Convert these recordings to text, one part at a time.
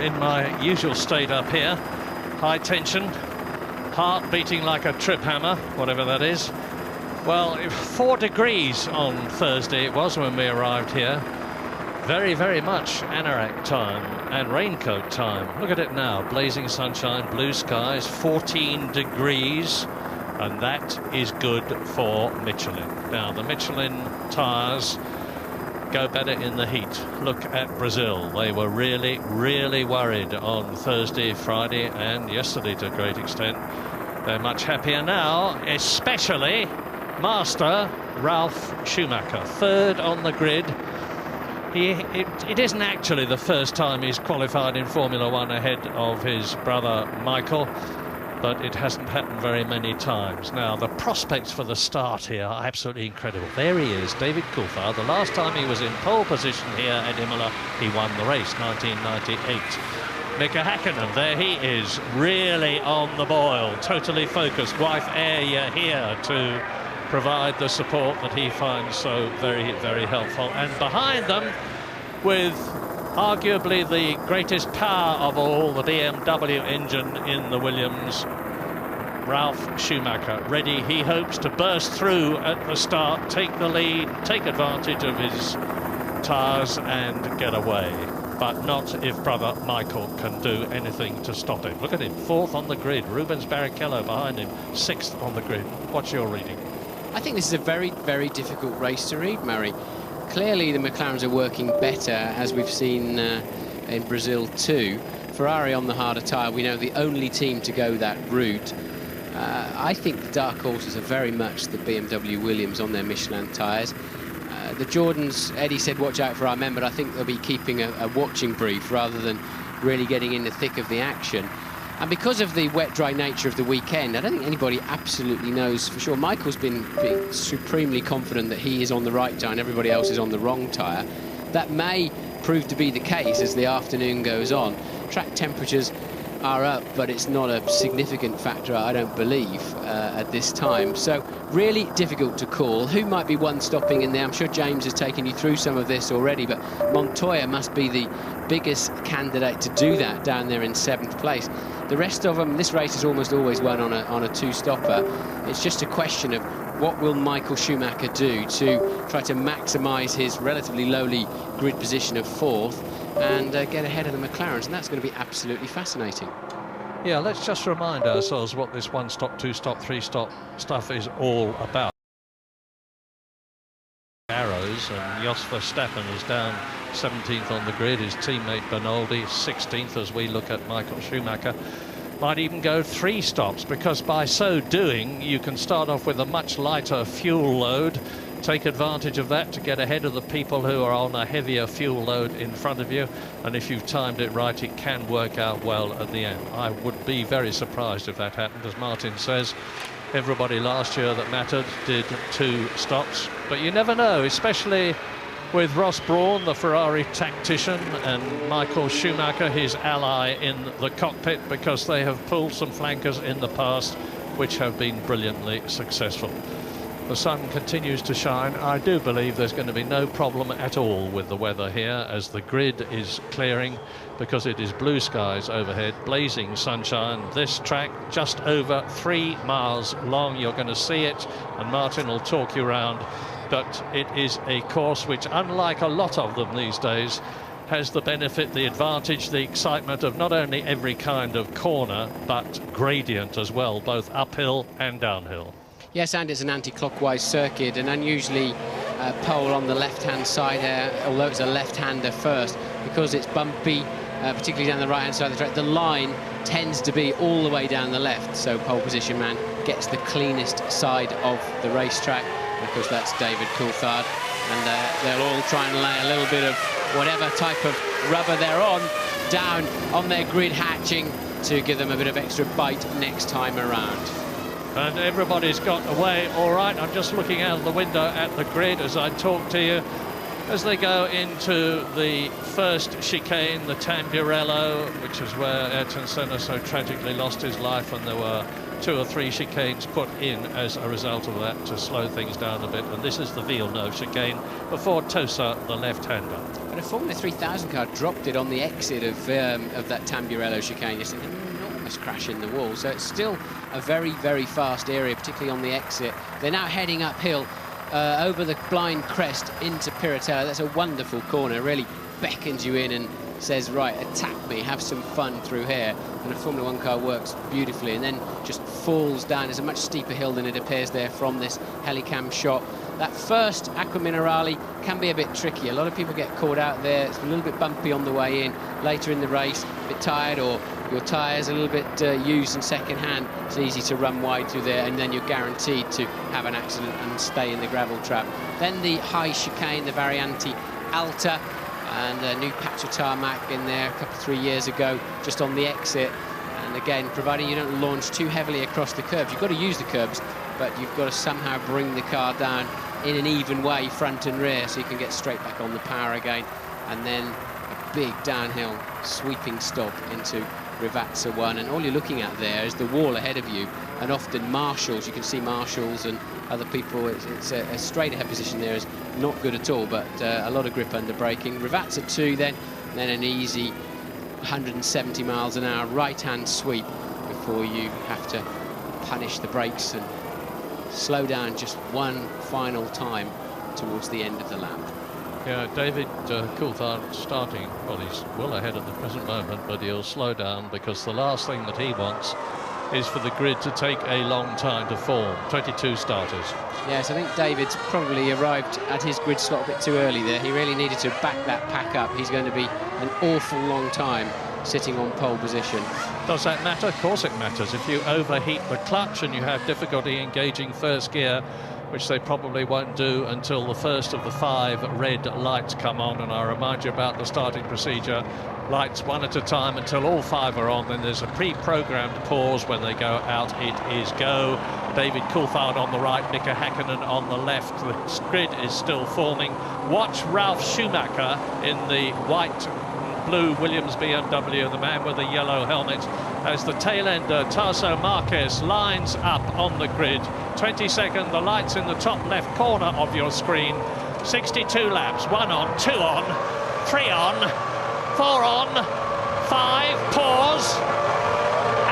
in my usual state up here. High tension, heart beating like a trip hammer, whatever that is. Well, 4 degrees on Thursday it was when we arrived here. Very, very much anorak time and raincoat time. Look at it now, blazing sunshine, blue skies, 14 degrees, and that is good for Michelin. Now, the Michelin tyres go better in the heat. Look at Brazil. They were really, really worried on Thursday, Friday, and yesterday to a great extent. They're much happier now, especially master Ralf Schumacher, third on the grid. It isn't actually the first time he's qualified in Formula One ahead of his brother Michael, but it hasn't happened very many times. Now, the prospects for the start here are absolutely incredible. There he is, David Coulthard. The last time he was in pole position here at Imola, he won the race, 1998. Mika Häkkinen, there he is, really on the boil, totally focused. Wife Air here to provide the support that he finds so very, very helpful. And behind them, with arguably the greatest power of all, the BMW engine in the Williams, Ralf Schumacher, ready, he hopes, to burst through at the start, take the lead, take advantage of his tyres and get away. But not if brother Michael can do anything to stop him. Look at him, 4th on the grid. Rubens Barrichello behind him, 6th on the grid. What's your reading? I think this is a very, very difficult race to read, Murray. Clearly the McLarens are working better, as we've seen in Brazil too. Ferrari on the harder tyre, we know the only team to go that route. I think the dark horses are very much the BMW Williams on their Michelin tyres. The Jordans, Eddie said watch out for our men, but I think they'll be keeping a watching brief rather than really getting in the thick of the action. And because of the wet, dry nature of the weekend, I don't think anybody absolutely knows for sure. Michael's been supremely confident that he is on the right tyre and everybody else is on the wrong tyre. That may prove to be the case as the afternoon goes on. Track temperatures are up, but it's not a significant factor, I don't believe, at this time. So really difficult to call. Who might be one stopping in there? I'm sure James has taken you through some of this already, but Montoya must be the biggest candidate to do that down there in 7th place. The rest of them, this race is almost always won on a 2-stopper. It's just a question of what will Michael Schumacher do to try to maximise his relatively lowly grid position of 4th and get ahead of the McLarens, and that's going to be absolutely fascinating. Yeah, let's just remind ourselves what this 1-stop, 2-stop, 3-stop stuff is all about. Arrows, and Jos Verstappen is down 17th on the grid. His teammate Bernoldi 16th, as we look at Michael Schumacher. Might even go 3 stops, because by so doing you can start off with a much lighter fuel load, take advantage of that to get ahead of the people who are on a heavier fuel load in front of you, and if you've timed it right, it can work out well at the end. I would be very surprised if that happened. As Martin says, everybody last year that mattered did 2 stops, but you never know, especially with Ross Brawn, the Ferrari tactician, and Michael Schumacher, his ally in the cockpit, because they have pulled some flankers in the past which have been brilliantly successful. The sun continues to shine. I do believe there's going to be no problem at all with the weather here as the grid is clearing, because it is blue skies overhead, blazing sunshine. This track just over 3 miles long. You're going to see it, and Martin will talk you around. But it is a course which, unlike a lot of them these days, has the benefit, the advantage, the excitement of not only every kind of corner, but gradient as well, both uphill and downhill. Yes, and it's an anti-clockwise circuit, an unusually pole on the left-hand side there, although it's a left-hander first, because it's bumpy, particularly down the right-hand side of the track. The line tends to be all the way down the left, so pole position man gets the cleanest side of the racetrack. Of course, that's David Coulthard, and they'll all try and lay a little bit of whatever type of rubber they're on down on their grid hatching to give them a bit of extra bite next time around. And everybody's got away all right. I'm just looking out the window at the grid as I talk to you. As they go into the first chicane, the Tamburello, which is where Ayrton Senna so tragically lost his life, and there were 2 or 3 chicanes put in as a result of that to slow things down a bit. And this is the Villeneuve chicane before Tosa, the left-hander. But a Formula 3000 car dropped it on the exit of that Tamburello chicane. It's an enormous crash in the wall. So it's still a very, very fast area, particularly on the exit. They're now heading uphill over the blind crest into Piratella. That's a wonderful corner. Really beckons you in and says, right, attack me, have some fun through here. And a Formula 1 car works beautifully and then just falls down. It's a much steeper hill than it appears there from this helicam shot. That first Acqua Minerale can be a bit tricky. A lot of people get caught out there. It's a little bit bumpy on the way in. Later in the race, a bit tired or your tyres a little bit used and second hand. It's easy to run wide through there and then you're guaranteed to have an accident and stay in the gravel trap. Then the high chicane, the Variante Alta, and a new patch of tarmac in there a couple, 3 years ago, just on the exit. And again, providing you don't launch too heavily across the curbs, you've got to use the curbs, but you've got to somehow bring the car down in an even way, front and rear, so you can get straight back on the power again. And then a big downhill sweeping stop into Rivazza 1, and all you're looking at there is the wall ahead of you, and often marshals. You can see marshals and other people. It's a straight ahead position there is not good at all, but a lot of grip under braking. Rivazza 2 then an easy 170 miles an hour right-hand sweep before you have to punish the brakes and slow down just one final time towards the end of the lap. Yeah, David Coulthard starting, well, he's well ahead at the present moment, but he'll slow down because the last thing that he wants is for the grid to take a long time to form. 22 starters. Yes, I think David's probably arrived at his grid slot a bit too early there. He really needed to back that pack up. He's going to be an awful long time sitting on pole position. Does that matter? Of course it matters. If you overheat the clutch and you have difficulty engaging first gear, which they probably won't do until the first of the 5 red lights come on, and I remind you about the starting procedure. Lights one at a time until all 5 are on, then there's a pre-programmed pause. When they go out, it is go. David Coulthard on the right, Mika Häkkinen on the left. The grid is still forming. Watch Ralf Schumacher in the white blue Williams BMW, the man with the yellow helmet, as the tail-ender Tarso Marquez lines up on the grid. 22nd, the lights in the top left corner of your screen. 62 laps, 1 on, 2 on, 3 on, 4 on, 5, pause,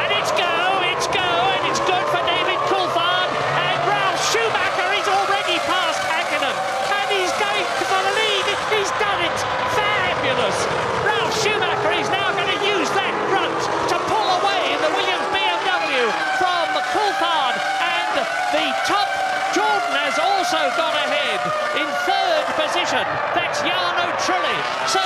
and it's go, and it's good for David Coulthard, and Ralf Schumacher is already past Häkkinen, and he's going for the lead. He's done it. Fabulous. Ralf Schumacher is now going to use that grunt to pull away the Williams BMW from Coulthard, and the top Jordan has also gone ahead in 3rd position. That's Jarno Trulli. So,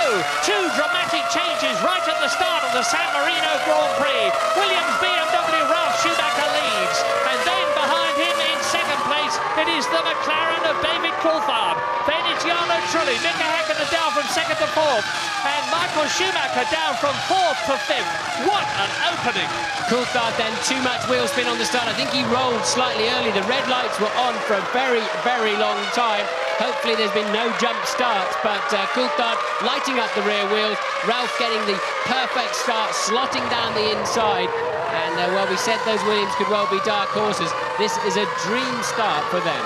2 dramatic changes right at the start of the San Marino Grand Prix. Williams BMW, Ralf Schumacher leads, and then behind him in 2nd place it is the McLaren of David Coulthard. Then it's Jarno Trulli, Mika Häkkinen down from 2nd to 4th, and Michael Schumacher down from 4th to 5th. What an opening! Coulthard then too much wheel spin on the start. I think he rolled slightly early. The red lights were on for a very, very long time. Hopefully there's been no jump starts, but Coulthard lighting up the rear wheels. Ralf getting the perfect start, slotting down the inside. And well, we said those Williams could well be dark horses. This is a dream start for them.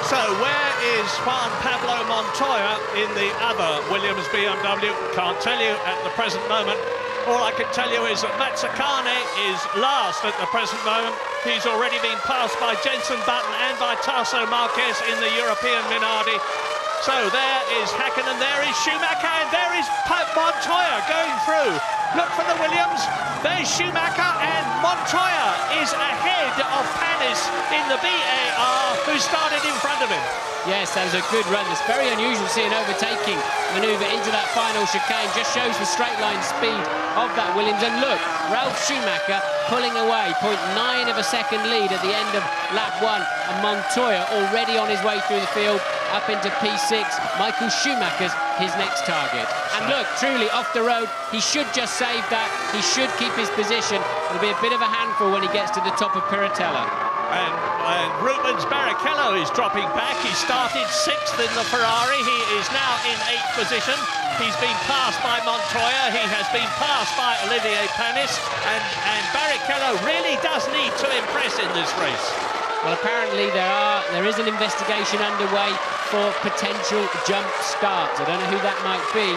So where is Juan Pablo Montoya in the other Williams BMW? Can't tell you at the present moment. All I can tell you is that Mazzacane is last at the present moment. He's already been passed by Jenson Button and by Tarso Marquez in the European Minardi. So there is Häkkinen, there is Schumacher, and there is Montoya going through. Look for the Williams. There's Schumacher, and Montoya is ahead of Panis in the BAR, who started in front of him. Yes, that was a good run. It's very unusual to see an overtaking manoeuvre into that final chicane. Just shows the straight line speed of that Williams. And look, Ralf Schumacher pulling away, 0.9 of a second lead at the end of lap 1. And Montoya already on his way through the field up into P6. Michael Schumacher's his next target. And look, truly off the road, he should just save that. He should keep his position. It'll be a bit of a handful when he gets to the top of Piratella. And Rubens Barrichello is dropping back. He started 6th in the Ferrari. He is now in 8th position. He's been passed by Montoya. He has been passed by Olivier Panis. And Barrichello really does need to impress in this race. Well, apparently there is an investigation underway for potential jump starts. I don't know who that might be,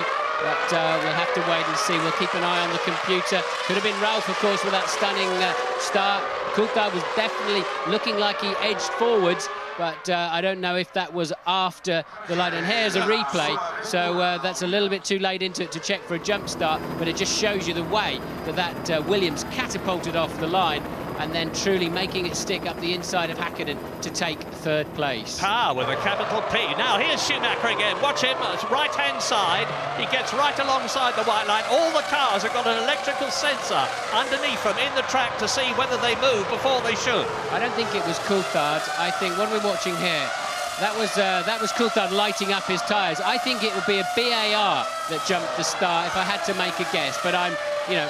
but we'll have to wait and see. We'll keep an eye on the computer. Could have been Ralph, of course, with that stunning start. Coulthard was definitely looking like he edged forwards, but I don't know if that was after the light. And here's a replay, so that's a little bit too late into it to check for a jump start, but it just shows you the way that Williams catapulted off the line and then truly making it stick up the inside of Häkkinen to take 3rd place. Power with a capital P. Now here's Schumacher again. Watch him, it's right-hand side. He gets right alongside the white line. All the cars have got an electrical sensor underneath them in the track to see whether they move before they should. I don't think it was Coulthard. I think what we're watching here, that was Coulthard lighting up his tyres. I think it would be a BAR that jumped the start if I had to make a guess, but you know,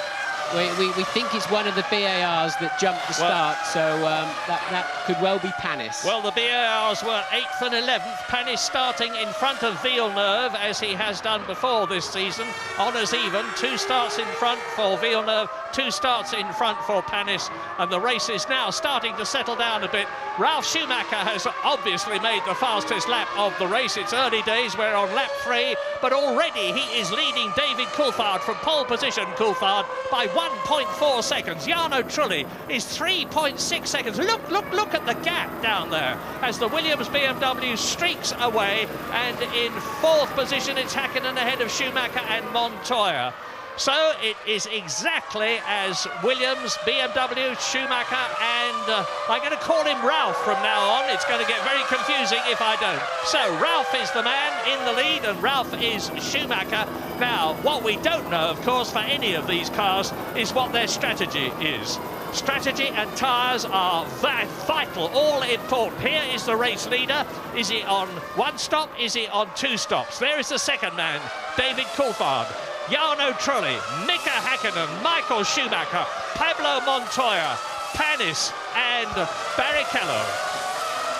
we think it's one of the BARs that jumped the start, so that could well be Panis. Well, the BARs were 8th and 11th. Panis starting in front of Villeneuve, as he has done before this season. Honours even, 2 starts in front for Villeneuve, 2 starts in front for Panis, and the race is now starting to settle down a bit. Ralf Schumacher has obviously made the fastest lap of the race. It's early days, we're on lap 3, but already he is leading David Coulthard from pole position, Coulthard, by 1.4 seconds. Jarno Trulli is 3.6 seconds. Look at the gap down there as the Williams BMW streaks away, and in 4th position it's Häkkinen ahead of Schumacher and Montoya. So it is exactly as Williams, BMW, Schumacher, and I'm going to call him Ralph from now on. It's going to get very confusing if I don't. So Ralph is the man in the lead, and Ralph is Schumacher. Now, what we don't know, of course, for any of these cars is what their strategy is. Strategy and tyres are vital, all important. Here is the race leader. Is he on 1 stop? Is he on 2 stops? There is the second man, David Coulthard. Jarno Trulli, Mika Häkkinen, Michael Schumacher, Pablo Montoya, Panis and Barrichello.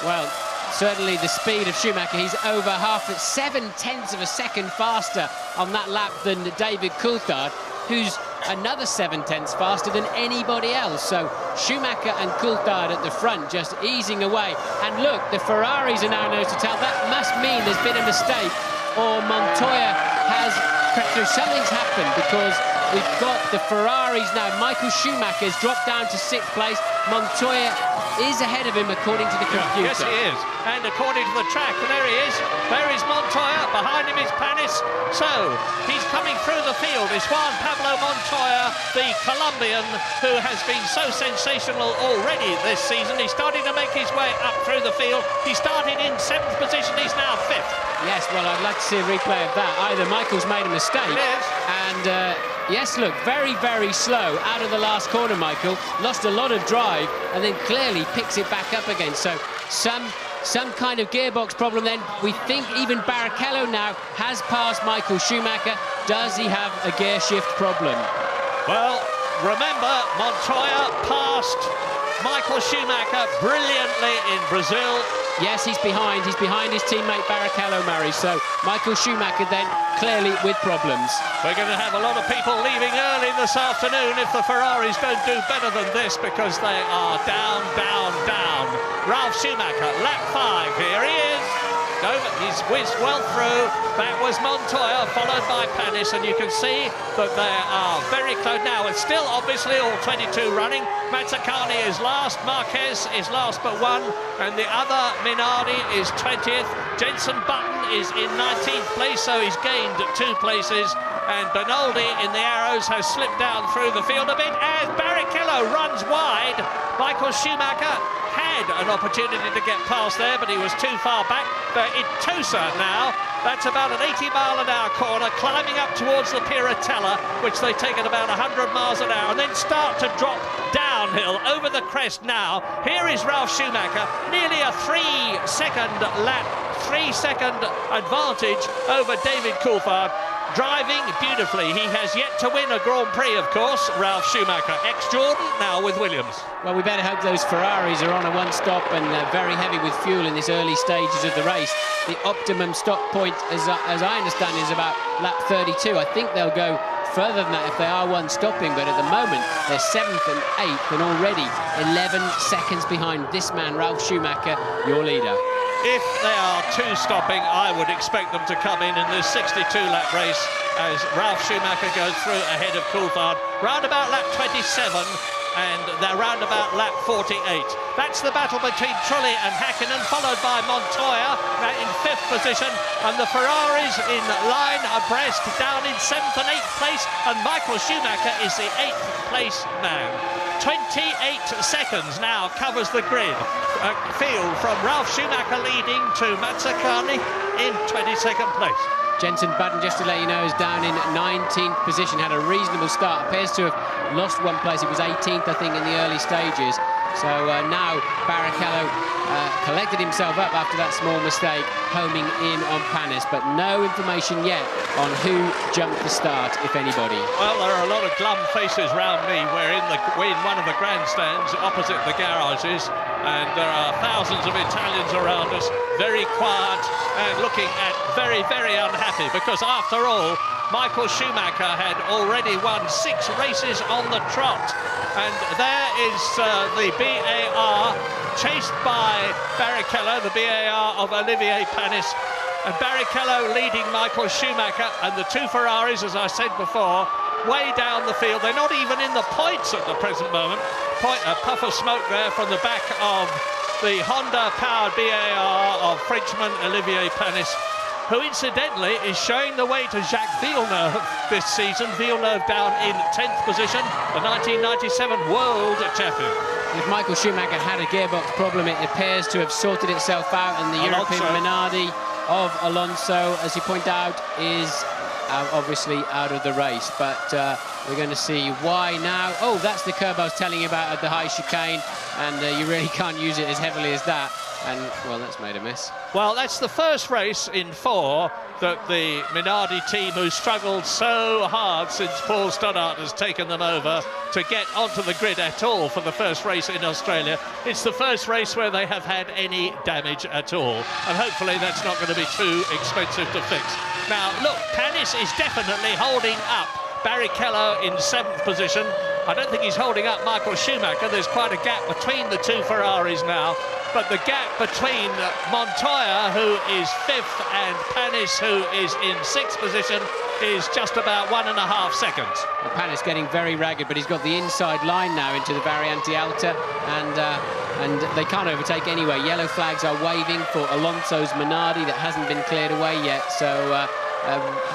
Well, certainly the speed of Schumacher, he's over 7/10 of a second faster on that lap than David Coulthard, who's another 7/10 faster than anybody else. So Schumacher and Coulthard at the front just easing away. And look, the Ferraris are now nose to tail. That must mean there's been a mistake, or Montoya has cracked through. Something's happened, because we've got the Ferraris now. Michael Schumacher's dropped down to 6th place. Montoya is ahead of him according to the computer. Yes, he is. And according to the track, and there he is. There is Montoya. Behind him is Panis. So he's coming through the field. It's Juan Pablo Montoya, the Colombian, who has been so sensational already this season. He's starting to make his way up through the field. He started in 7th position. He's now 5th. Yes, well, I'd like to see a replay of that. Either Michael's made a mistake, and yes, look, very, very slow out of the last corner, Michael. Lost a lot of drive, and then clearly picks it back up again. So some kind of gearbox problem then. We think even Barrichello now has passed Michael Schumacher. Does he have a gear shift problem? Well, remember, Montoya passed Michael Schumacher brilliantly in Brazil. Yes, he's behind his teammate Barrichello, Murray. So Michael Schumacher then clearly with problems. We're going to have a lot of people leaving early this afternoon if the Ferraris don't do better than this, because they are down, down, down. Ralf Schumacher, lap 5, here he is. He's whizzed well through. That was Montoya, followed by Panis, and you can see that they are very close now. It's still obviously all 22 running. Mazzacani is last, Marquez is last but 1, and the other Minardi is 20th. Jenson Button is in 19th place, so he's gained 2 places. And Bernaldi in the arrows has slipped down through the field a bit as Barrichello runs wide. Michael Schumacher had an opportunity to get past there, but he was too far back. They're in Tosa now. That's about an 80-mile-an-hour corner, climbing up towards the Piratella, which they take at about 100 miles an hour, and then start to drop downhill over the crest now. Here is Ralf Schumacher, nearly a 3-second lap, 3-second advantage over David Coulthard. driving beautifully. He has yet to win a Grand Prix, of course, Ralf Schumacher. Ex-Jordan, now with Williams. Well, we better hope those Ferraris are on a one-stop and very heavy with fuel in this early stages of the race. The optimum stop point, as I understand, is about lap 32. I think they'll go further than that if they are one-stopping, but at the moment, they're 7th and 8th and already 11 seconds behind this man, Ralf Schumacher, your leader. If they are two-stopping, I would expect them to come in this 62-lap race as Ralf Schumacher goes through ahead of Coulthard, round about lap 27, and they're round about lap 48. That's the battle between Trulli and Häkkinen, followed by Montoya in 5th position, and the Ferraris in line abreast, down in 7th and 8th place, and Michael Schumacher is the 8th place man. 28 seconds now covers the grid. Field from Ralf Schumacher leading to Mazzacane in 22nd place. Jenson Button, just to let you know, is down in 19th position. Had a reasonable start. Appears to have lost one place. It was 18th, I think, in the early stages. So now Barrichello collected himself up after that small mistake, homing in on Panis, but no information yet on who jumped the start, if anybody. Well, there are a lot of glum faces round me. We're in one of the grandstands opposite the garages, and there are thousands of Italians around us, very quiet and looking at very, very unhappy, because after all, Michael Schumacher had already won 6 races on the trot. And there is the BAR, chased by Barrichello, the BAR of Olivier Panis. And Barrichello leading Michael Schumacher, and the 2 Ferraris, as I said before, way down the field. They're not even in the points at the present moment. A puff of smoke there from the back of the Honda-powered BAR of Frenchman Olivier Panis, who incidentally is showing the way to Jacques Villeneuve this season. Villeneuve down in 10th position, the 1997 world champion. If Michael Schumacher had a gearbox problem, it appears to have sorted itself out, and the European Minardi of Alonso, as you point out, is obviously out of the race. But we're going to see why now. Oh, that's the curb I was telling you about at the high chicane, and you really can't use it as heavily as that. And, well, that's made a mess. Well, that's the first race in 4 that the Minardi team, who struggled so hard since Paul Stoddart has taken them over, to get onto the grid at all for the first race in Australia. It's the first race where they have had any damage at all, and hopefully that's not going to be too expensive to fix. Now, look, Panis is definitely holding up Barrichello in 7th position. I don't think he's holding up Michael Schumacher. There's quite a gap between the 2 Ferraris now. But the gap between Montoya, who is 5th, and Panis, who is in 6th position, is just about 1.5 seconds. Well, Panis getting very ragged, but he's got the inside line now into the Variante Alta, and they can't overtake anyway. Yellow flags are waving for Alonso's Minardi that hasn't been cleared away yet, so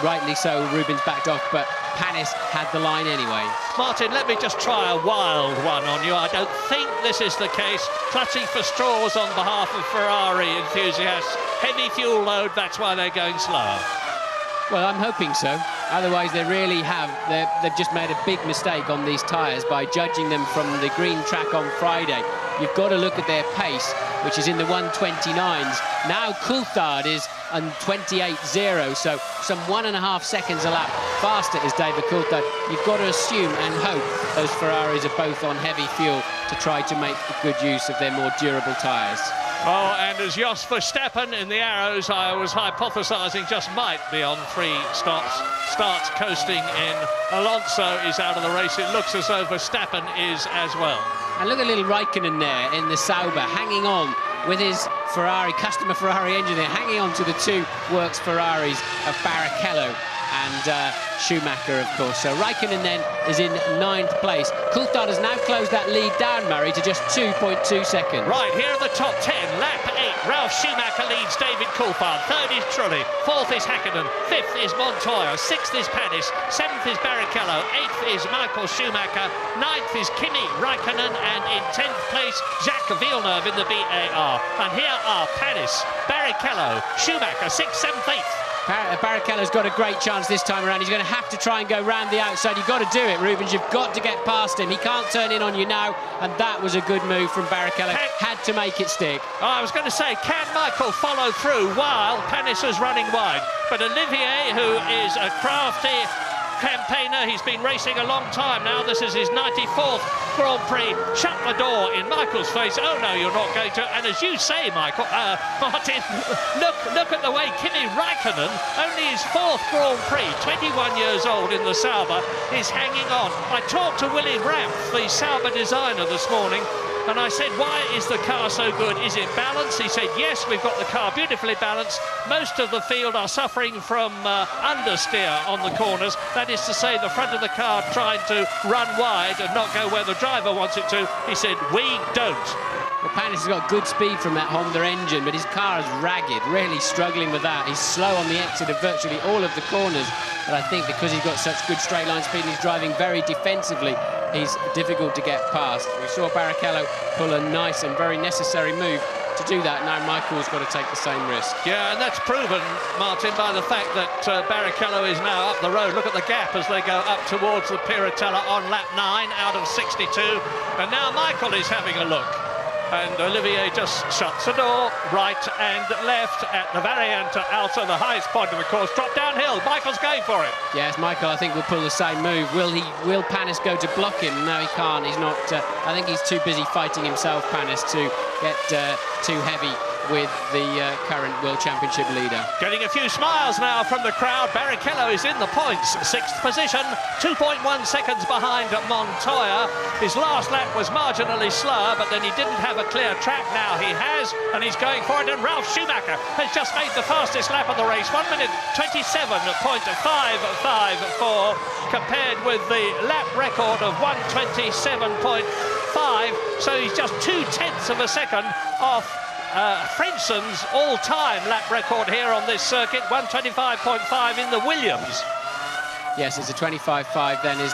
rightly so, Rubens backed off, but Panis had the line anyway. Martin, let me just try a wild one on you. I don't think this is the case. Clutching for straws on behalf of Ferrari enthusiasts. Heavy fuel load, that's why they're going slower. Well, I'm hoping so. Otherwise, they really have. They've just made a big mistake on these tyres by judging them from the green track on Friday. You've got to look at their pace, which is in the 129s. Now Coulthard is on 28.0, so some 1.5 seconds a lap faster is David Coulthard. You've got to assume and hope those Ferraris are both on heavy fuel to try to make good use of their more durable tyres. Oh, and as Jos Verstappen in the arrows, I was hypothesising, just might be on 3 stops, starts coasting in. Alonso is out of the race. It looks as though Verstappen is as well. And look at little Raikkonen there in the Sauber, hanging on with his Ferrari, customer Ferrari engine there, hanging on to the 2 works Ferraris of Barrichello and Schumacher, of course. So Raikkonen then is in 9th place. Coulthard has now closed that lead down, Murray, to just 2.2 seconds. Right, here are the top 10. Lap 8, Ralf Schumacher leads David Coulthard. 3rd is Trulli. 4th is Häkkinen. 5th is Montoya. 6th is Panis. 7th is Barrichello. 8th is Michael Schumacher. 9th is Kimi Raikkonen. And in 10th place, Jacques Villeneuve in the BAR. And here are Panis, Barrichello, Schumacher, 6th, 7th, 8th. Barrichello's got a great chance this time around. He's going to have to try and go round the outside. You've got to do it, Rubens. You've got to get past him. He can't turn in on you now, and that was a good move from Barrichello. Had to make it stick. Oh, I was going to say, can Michael follow through while Panis is running wide? But Olivier, who is a crafty campaigner, he's been racing a long time now. This is his 94th Grand Prix. Shut the door in Michael's face. Oh no, you're not going to. And as you say, Michael, Martin, look at the way Kimi Räikkönen, only his 4th Grand Prix, 21 years old in the Sauber, is hanging on. I talked to Willy Ramph, the Sauber designer, this morning, and I said, why is the car so good? Is it balanced? He said, yes, we've got the car beautifully balanced. Most of the field are suffering from understeer on the corners. That is to say, the front of the car trying to run wide and not go where the driver wants it to. He said, we don't. Well, Panis has got good speed from that Honda engine, but his car is ragged, really struggling with that. He's slow on the exit of virtually all of the corners, but I think because he's got such good straight line speed and he's driving very defensively, he's difficult to get past. We saw Barrichello pull a nice and very necessary move to do that. Now Michael's got to take the same risk. Yeah, and that's proven, Martin, by the fact that Barrichello is now up the road. Look at the gap as they go up towards the Piratella on lap 9 out of 62. And now Michael is having a look. And Olivier just shuts the door, right and left at the Variante Alta, the highest point of the course. Drop downhill. Michael's going for it. Yes, Michael, I think, will pull the same move. Will Panis go to block him? No, he can't. He's not. I think he's too busy fighting himself, Panis, to get too heavy with the current World Championship leader. Getting a few smiles now from the crowd. Barrichello is in the points, 6th position, 2.1 seconds behind Montoya. His last lap was marginally slower, but then he didn't have a clear track. Now he has, and he's going for it. And Ralf Schumacher has just made the fastest lap of the race, 1 minute 27.554, compared with the lap record of 127.5. So he's just 0.2 of a second off Frenson's all-time lap record here on this circuit, 125.5 in the Williams. Yes, it's a 25.5 then is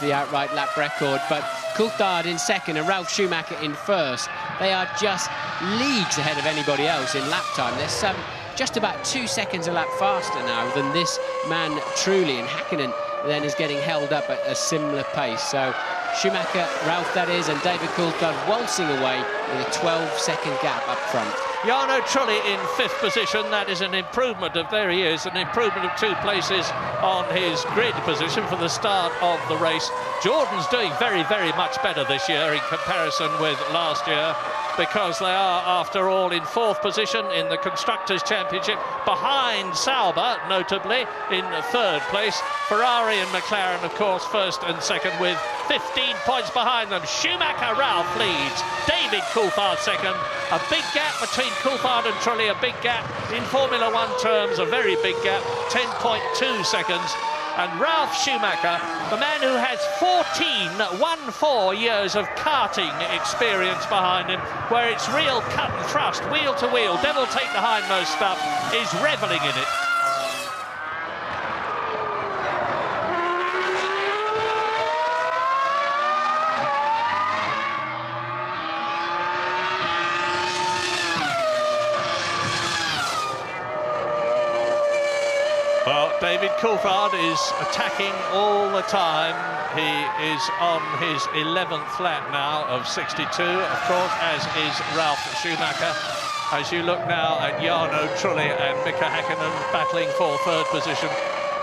the outright lap record, but Coulthard in second and Ralf Schumacher in first. They are just leagues ahead of anybody else in lap time. They're just about 2 seconds a lap faster now than this man truly, and Häkkinen then is getting held up at a similar pace. So Schumacher, Ralf that is, and David Coulthard waltzing away with a 12-second gap up front. Jarno Trulli in 5th position. That is an improvement of, there he is, an improvement of 2 places on his grid position for the start of the race. Jordan's doing very, very much better this year in comparison with last year, because they are, after all, in 4th position in the Constructors' Championship, behind Sauber, notably, in 3rd place. Ferrari and McLaren, of course, 1st and 2nd, with 15 points behind them. Schumacher, Ralf leads. David Coulthard 2nd. A big gap between Coulthard and Trulli, a big gap. In Formula 1 terms, a very big gap, 10.2 seconds. And Ralf Schumacher, the man who has 14 years of karting experience behind him, where it's real cut and thrust, wheel to wheel, devil take the hindmost stuff, is revelling in it. Well, David Coulthard is attacking all the time. He is on his 11th lap now of 62, of course, as is Ralf Schumacher. As you look now at Jarno Trulli and Mika Häkkinen battling for 3rd position.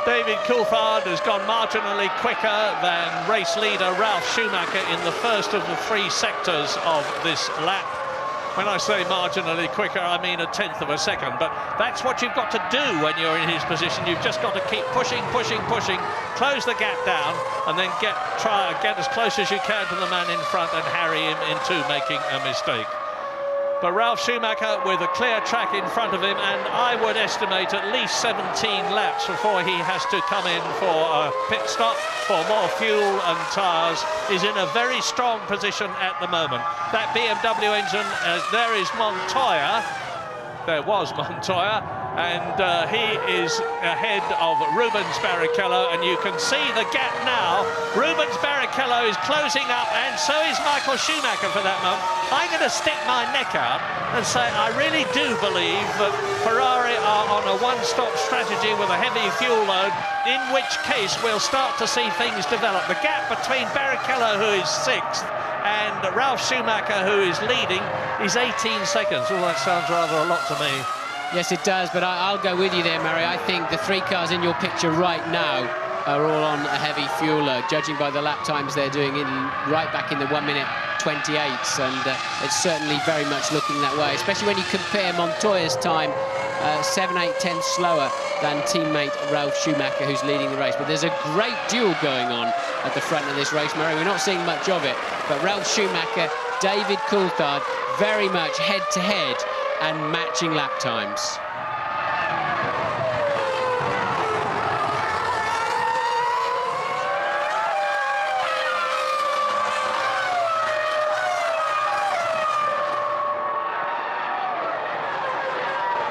David Coulthard has gone marginally quicker than race leader Ralf Schumacher in the first of the 3 sectors of this lap. When I say marginally quicker, I mean 1/10 of a second, but that's what you've got to do when you're in his position. You've just got to keep pushing, pushing, pushing, close the gap down, and then try and get as close as you can to the man in front and harry him into making a mistake. But Ralf Schumacher with a clear track in front of him, and I would estimate at least 17 laps before he has to come in for a pit stop for more fuel and tyres, is in a very strong position at the moment. That BMW engine, there is Montoya. there was Montoya, and he is ahead of Rubens Barrichello, and you can see the gap now. Rubens Barrichello is closing up, and so is Michael Schumacher for that moment. I'm going to stick my neck out and say I really do believe that Ferrari are on a one-stop strategy with a heavy fuel load, in which case we'll start to see things develop. The gap between Barrichello, who is 6th, and Ralf Schumacher, who is leading, is 18 seconds. Oh, that sounds rather a lot to me. Yes, it does, but I'll go with you there, Murray. I think the 3 cars in your picture right now are all on a heavy fuel load, judging by the lap times they're doing right back in the 1:28s, and it's certainly very much looking that way, especially when you compare Montoya's time 7, 8 tenths slower than teammate Ralf Schumacher, who's leading the race. But there's a great duel going on at the front of this race, Murray. We're not seeing much of it, but Ralf Schumacher, David Coulthard, very much head-to-head and matching lap times.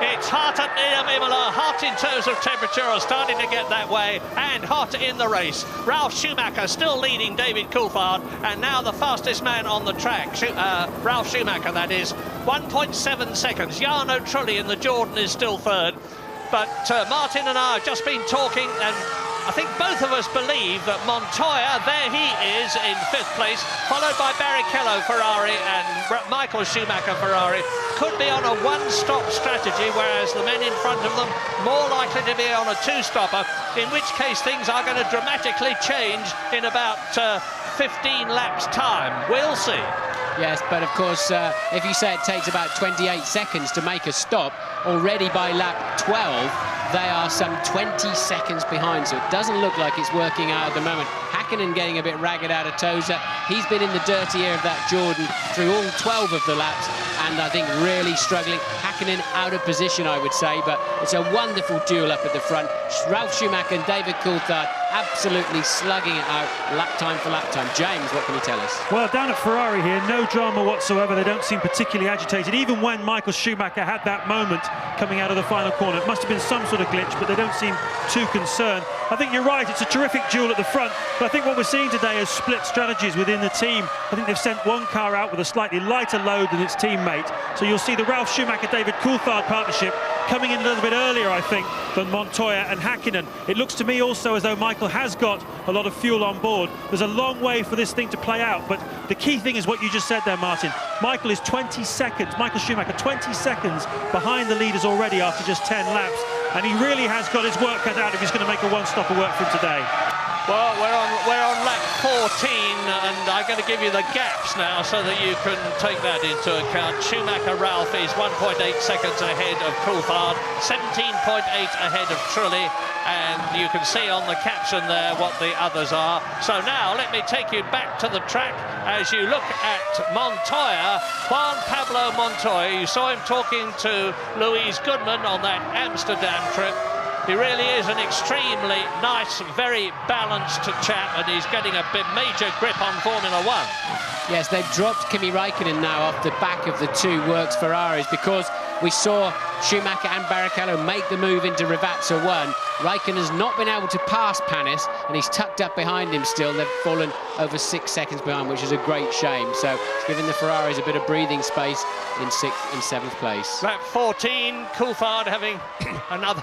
It's hot at Imola, hot in terms of temperature, or starting to get that way, and hot in the race. Ralf Schumacher still leading David Coulthard, and now the fastest man on the track, Ralf Schumacher, that is, 1.7 seconds. Jarno Trulli in the Jordan is still 3rd. But Martin and I have just been talking, and I think both of us believe that Montoya, there he is in 5th place, followed by Barrichello Ferrari and Michael Schumacher Ferrari, could be on a one-stop strategy, whereas the men in front of them more likely to be on a 2-stopper, in which case things are going to dramatically change in about 15 laps' time. We'll see. Yes, but of course, if you say it takes about 28 seconds to make a stop, already by lap 12, they are some 20 seconds behind, so it doesn't look like it's working out at the moment. Hakkinen getting a bit ragged out of Tosa. He's been in the dirty air of that Jordan through all 12 of the laps, and I think really struggling. Hakkinen out of position, I would say, but it's a wonderful duel up at the front. Ralf Schumacher and David Coulthard absolutely slugging it out lap time for lap time. James, what can you tell us? Well, down at Ferrari here, no drama whatsoever. They don't seem particularly agitated. Even when Michael Schumacher had that moment coming out of the final corner, it must have been some sort of glitch, but they don't seem too concerned. I think you're right, it's a terrific duel at the front, but I think what we're seeing today is split strategies within the team. I think they've sent one car out with a slightly lighter load than its teammate, so you'll see the Ralf Schumacher-David Coulthard partnership coming in a little bit earlier, I think, than Montoya and Hakkinen. It looks to me also as though Michael has got a lot of fuel on board. There's a long way for this thing to play out, but the key thing is what you just said there, Martin. Michael is 20 seconds, Michael Schumacher, 20 seconds behind the leaders already after just 10 laps, and he really has got his work cut out if he's going to make a one-stopper work for him today. Well, we're on lap 14, and I'm going to give you the gaps now so that you can take that into account. Schumacher Ralf is 1.8 seconds ahead of Coulthard, 17.8 ahead of Trulli, and you can see on the caption there what the others are. So now let me take you back to the track as you look at Montoya, Juan Pablo Montoya. You saw him talking to Louise Goodman on that Amsterdam trip. He really is an extremely nice, very balanced chap, and he's getting a bit major grip on Formula One. Yes, they've dropped Kimi Raikkonen now off the back of the 2 Works Ferraris, because we saw Schumacher and Barrichello make the move into Rivazza 1. Raikkonen's not been able to pass Panis, and he's tucked up behind him still. They've fallen over 6 seconds behind, which is a great shame. So it's given the Ferraris a bit of breathing space in 6th and 7th place. Lap 14, Coulthard having another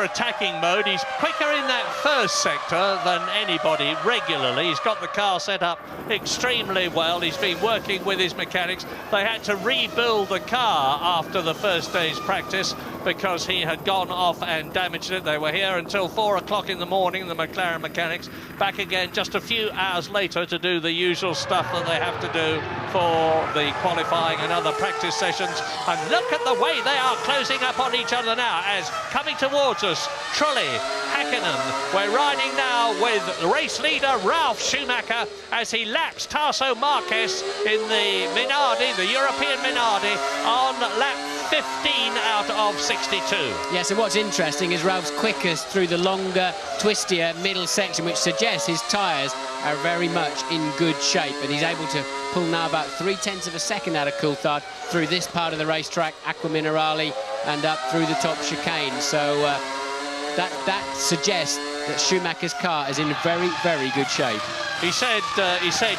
attacking mode. He's quicker in that first sector than anybody regularly. He's got the car set up extremely well. He's been working with his mechanics. They had to rebuild the car after the first day's practice because he had gone off and damaged it. They were here until 4 o'clock in the morning, the McLaren mechanics. Back again just a few hours later to do the usual stuff that they have to do for the qualifying and other practice sessions. And look at the way they are closing up on each other now as coming towards us, Trulli, Hakkinen. We're riding now with race leader Ralf Schumacher as he laps Tasso Marquez in the Minardi, the European Minardi, on lap 15 out of 62. Yes, and what's interesting is Ralph's quickest through the longer, twistier middle section, which suggests his tyres are very much in good shape, and he's able to pull now about 0.3 of a second out of Coulthard through this part of the racetrack, Acqua Minerale, and up through the top chicane. So that suggests that Schumacher's car is in very, very good shape. He said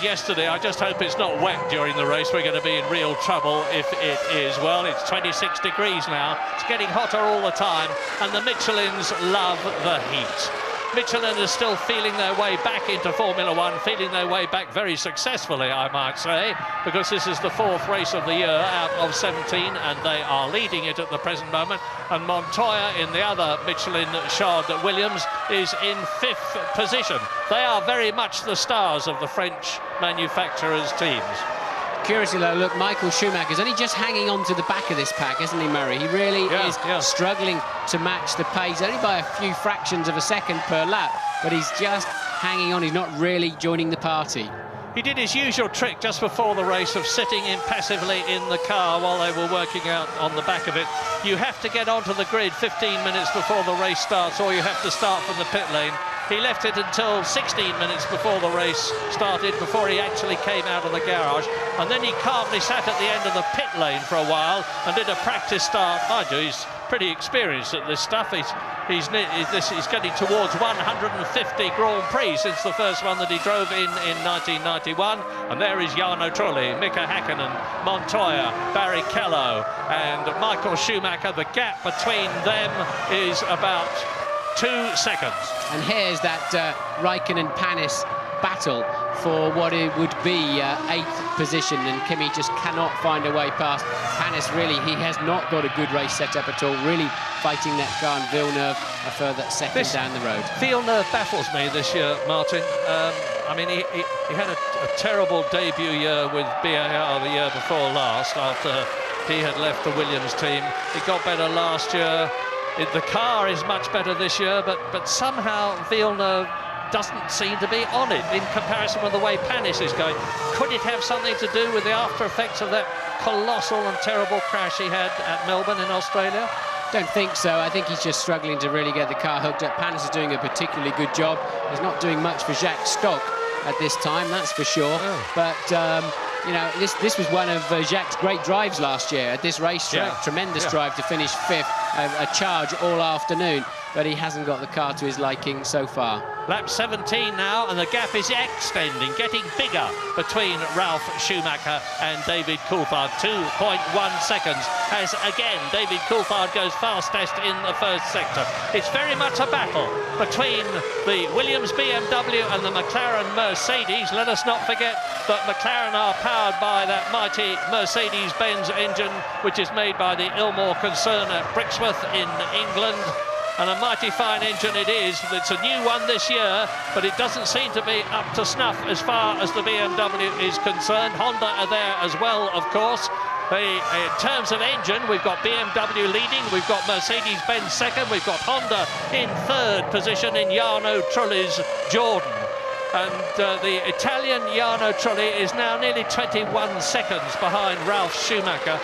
yesterday, I just hope it's not wet during the race. We're going to be in real trouble if it is. Well, it's 26 degrees now. It's getting hotter all the time, and the Michelins love the heat. Michelin is still feeling their way back into Formula One, feeling their way back very successfully, I might say, because this is the 4th race of the year out of 17, and they are leading it at the present moment. And Montoya, in the other Michelin-shod Williams, is in 5th position. They are very much the stars of the French manufacturers' teams. Curiously, though, look, Michael Schumacher's only just hanging on to the back of this pack, isn't he, Murray? He really is struggling to match the pace, only by a few fractions of a second per lap, but he's just hanging on. He's not really joining the party. He did his usual trick just before the race of sitting impassively in the car while they were working out on the back of it. You have to get onto the grid 15 minutes before the race starts, or you have to start from the pit lane. He left it until 16 minutes before the race started, before he actually came out of the garage, and then he calmly sat at the end of the pit lane for a while and did a practice start. Mind you, he's pretty experienced at this stuff. He's getting towards 150 Grand Prix since the first one that he drove in 1991. And there is Jarno Trulli, Mika Häkkinen, Montoya, Barrichello and Michael Schumacher. The gap between them is about 2 seconds. And here's that Raikkonen-Panis battle for what it would be 8th position, and Kimi just cannot find a way past Panis. Really, he has not got a good race set up at all, really fighting that car, and Villeneuve a further second down the road. Villeneuve baffles me this year, Martin. I mean, he had a terrible debut year with BAR the year before last, after he had left the Williams team. It got better last year. The car is much better this year, but somehow Villeneuve doesn't seem to be on it in comparison with the way Panis is going. Could it have something to do with the after effects of that colossal and terrible crash he had at Melbourne in Australia? Don't think so. I think he's just struggling to really get the car hooked up. Panis is doing a particularly good job. He's not doing much for Jacques Stock at this time, that's for sure. Oh. But you know, this was one of Jacques' great drives last year at this racetrack. Tremendous drive to finish 5th, a charge all afternoon, but he hasn't got the car to his liking so far. Lap 17 now, and the gap is extending, getting bigger between Ralf Schumacher and David Coulthard. 2.1 seconds, as again David Coulthard goes fastest in the first sector. It's very much a battle between the Williams BMW and the McLaren Mercedes. Let us not forget that McLaren are powered by that mighty Mercedes-Benz engine, which is made by the Ilmor concern at Brixworth in England. And a mighty fine engine it is. It's a new one this year, but it doesn't seem to be up to snuff as far as the BMW is concerned. Honda are there as well, of course. In terms of engine, we've got BMW leading, we've got Mercedes-Benz second, we've got Honda in 3rd position in Jarno Trulli's Jordan. And the Italian Jarno Trulli is now nearly 21 seconds behind Ralf Schumacher.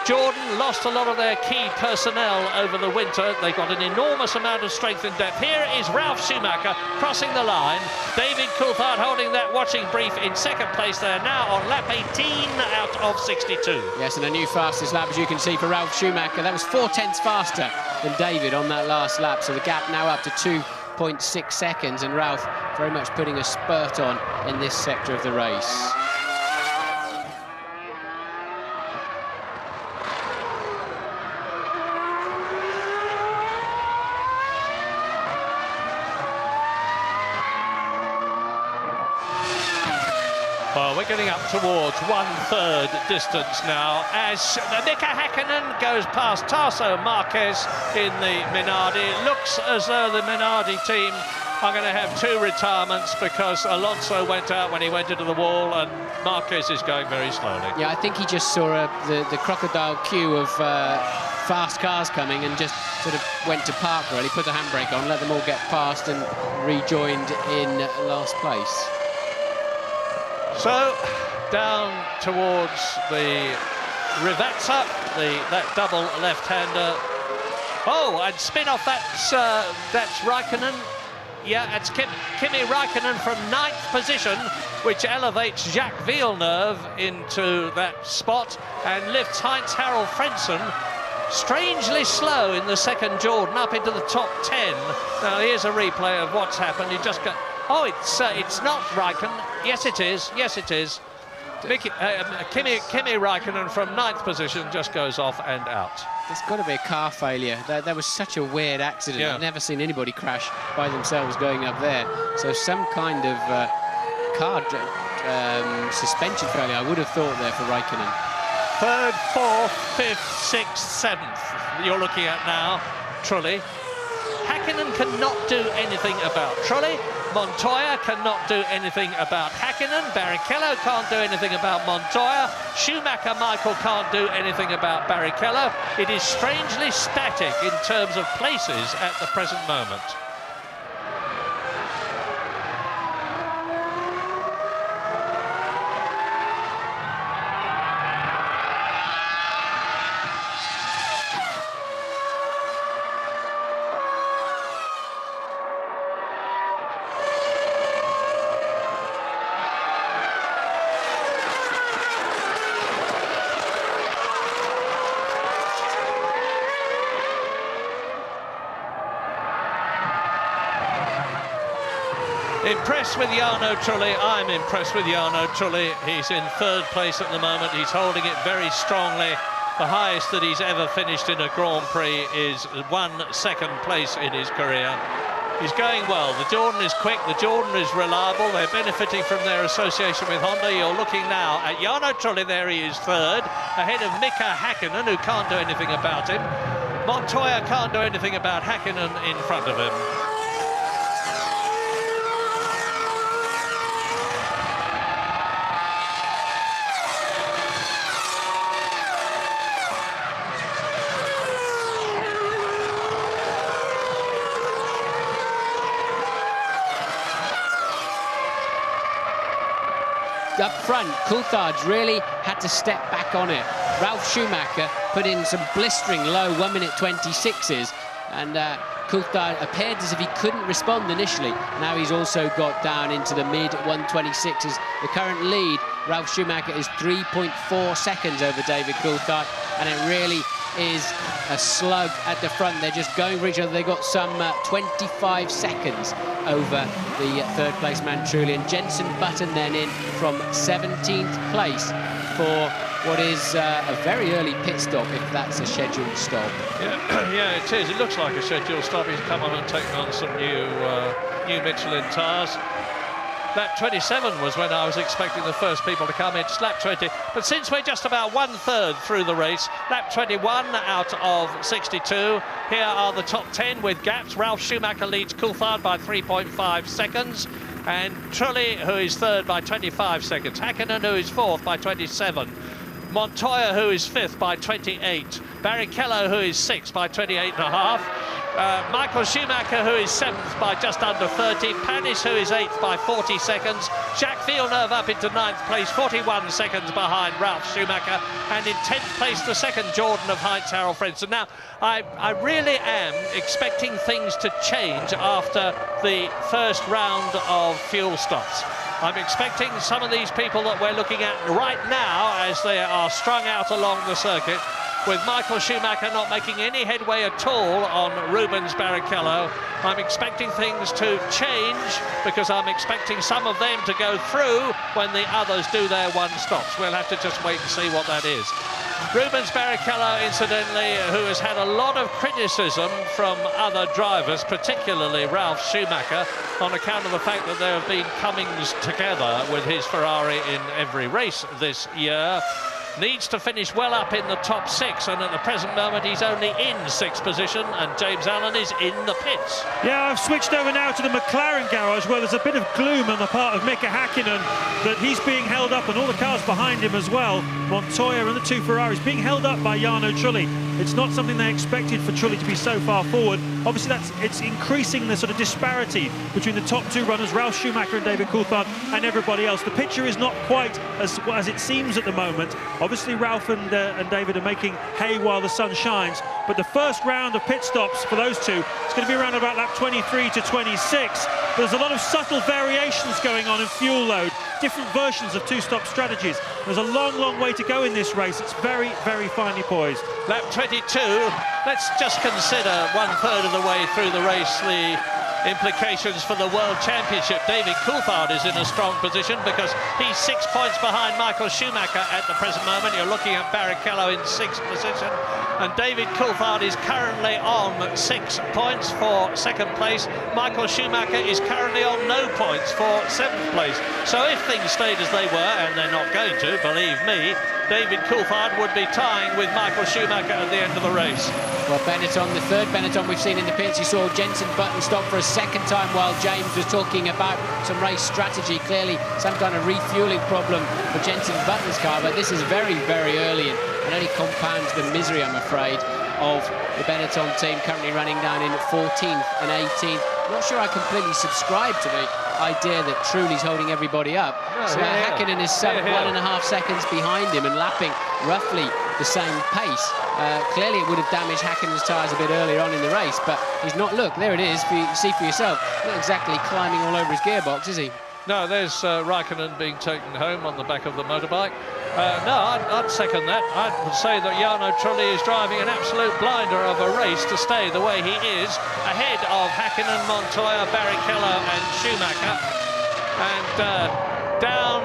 Jordan lost a lot of their key personnel over the winter. They got an enormous amount of strength and depth. Here is Ralf Schumacher crossing the line. David Coulthard holding that watching brief in 2nd place. They're now on lap 18 out of 62. Yes, and a new fastest lap, as you can see, for Ralf Schumacher. That was 0.4 faster than David on that last lap. So the gap now up to 2.6 seconds, and Ralf very much putting a spurt on in this sector of the race. Well, we're getting up towards 1/3 distance now as Mika Häkkinen goes past Tasso Marquez in the Minardi. It looks as though the Minardi team are going to have 2 retirements because Alonso went out when he went into the wall and Marquez is going very slowly. Yeah, I think he just saw the crocodile queue of fast cars coming and just sort of went to park, really, put the handbrake on, let them all get past and rejoined in last place. So, down towards the Rivazza, that double left-hander. Oh, and spin off, that's Raikkonen. Yeah, it's Kimi Raikkonen from 9th position, which elevates Jacques Villeneuve into that spot and lifts Heinz-Harald Frentzen, strangely slow in the second Jordan, up into the top 10. Now, here's a replay of what's happened. You just got... Oh, it's not Raikkonen. Yes, it is. Yes, it is. Kimi Raikkonen from 9th position just goes off and out. There's got to be a car failure. That was such a weird accident. Yeah. I've never seen anybody crash by themselves going up there. So some kind of car suspension failure, I would have thought there for Raikkonen. 3rd, 4th, 5th, 6th, 7th. You're looking at now, Trulli. Hakkinen cannot do anything about Trulli. Montoya cannot do anything about Hakkinen. Barrichello can't do anything about Montoya. Schumacher Michael can't do anything about Barrichello. It is strangely static in terms of places at the present moment. Impressed with Jarno Trulli. I'm impressed with Jarno Trulli. He's in 3rd place at the moment. He's holding it very strongly. The highest that he's ever finished in a Grand Prix is 2nd place in his career. He's going well. The Jordan is quick. The Jordan is reliable. They're benefiting from their association with Honda. You're looking now at Jarno Trulli. There he is 3rd, ahead of Mika Hakkinen, who can't do anything about him. Montoya can't do anything about Hakkinen in front of him. Up front, Coulthard's really had to step back on it. Ralf Schumacher put in some blistering low 1:26s, and Coulthard appeared as if he couldn't respond initially. Now he's also got down into the mid 1:26s. The current lead, Ralf Schumacher, is 3.4 seconds over David Coulthard, and it really is a slug at the front. They're just going for each other. They got some 25 seconds over the 3rd place man Trulli, and Jenson Button then in from 17th place for what is a very early pit stop, if that's a scheduled stop. Yeah, yeah, it is. It looks like a scheduled stop. He's come on and taken on some new Michelin tyres. Lap 27 was when I was expecting the first people to come in. It's lap 20. But since we're just about 1/3 through the race, lap 21 out of 62. Here are the top 10 with gaps. Ralf Schumacher leads Coulthard by 3.5 seconds. And Trulli, who is 3rd by 25 seconds. Hakkinen, who is 4th by 27. Montoya, who is 5th by 28. Barrichello, who is 6th by 28.5. Michael Schumacher, who is 7th by just under 30. Panis, who is 8th by 40 seconds. Jacques Villeneuve up into 9th place, 41 seconds behind Ralf Schumacher. And in 10th place, the second Jordan of Heinz-Harald Frentzen. Now, I really am expecting things to change after the first round of fuel stops. I'm expecting some of these people that we're looking at right now as they are strung out along the circuit, with Michael Schumacher not making any headway at all on Rubens Barrichello. I'm expecting things to change because I'm expecting some of them to go through when the others do their one-stops. We'll have to just wait and see what that is. Rubens Barrichello, incidentally, who has had a lot of criticism from other drivers, particularly Ralf Schumacher, on account of the fact that there have been comings together with his Ferrari in every race this year, needs to finish well up in the top 6, and at the present moment he's only in 6th position, and James Allen is in the pits. Yeah, I've switched over now to the McLaren garage, where there's a bit of gloom on the part of Mika Hakkinen that he's being held up, and all the cars behind him as well, Montoya and the 2 Ferraris, being held up by Jarno Trulli. It's not something they expected for Trulli to be so far forward. Obviously, it's increasing the sort of disparity between the top 2 runners, Ralf Schumacher and David Coulthard, and everybody else. The picture is not quite as it seems at the moment. Obviously, Ralph and David are making hay while the sun shines, but the first round of pit stops for those two is going to be around about lap 23 to 26. But there's a lot of subtle variations going on in fuel load, different versions of two-stop strategies. There's a long, long way to go in this race. It's very, very finely poised. Lap 22, let's just consider 1/3 of the way through the race the implications for the World Championship. David Coulthard is in a strong position because he's 6 points behind Michael Schumacher at the present moment. You're looking at Barrichello in 6th position, and David Coulthard is currently on 6 points for 2nd place. Michael Schumacher is currently on no points for 7th place. So if things stayed as they were, and they're not going to, believe me, David Coulthard would be tying with Michael Schumacher at the end of the race. Well, Benetton, the third Benetton we've seen in the pits. You saw Jenson Button stop for a 2nd time while James was talking about some race strategy. Clearly some kind of refueling problem for Jenson Button's car, but this is very, very early and only compounds the misery, I'm afraid, of the Benetton team currently running down in 14th and 18th. I'm not sure I completely subscribe to the idea that Trulli's holding everybody up. No, so Häkkinen is sub 1.5 seconds behind him and lapping roughly the same pace. Clearly it would have damaged Häkkinen's tyres a bit earlier on in the race, but he's not, look, there it is, see for yourself, not exactly climbing all over his gearbox, is he? No, there's Raikkonen being taken home on the back of the motorbike. No, I'd second that. I would say that Jarno Trulli is driving an absolute blinder of a race to stay the way he is, ahead of Häkkinen, Montoya, Barrichello and Schumacher. And down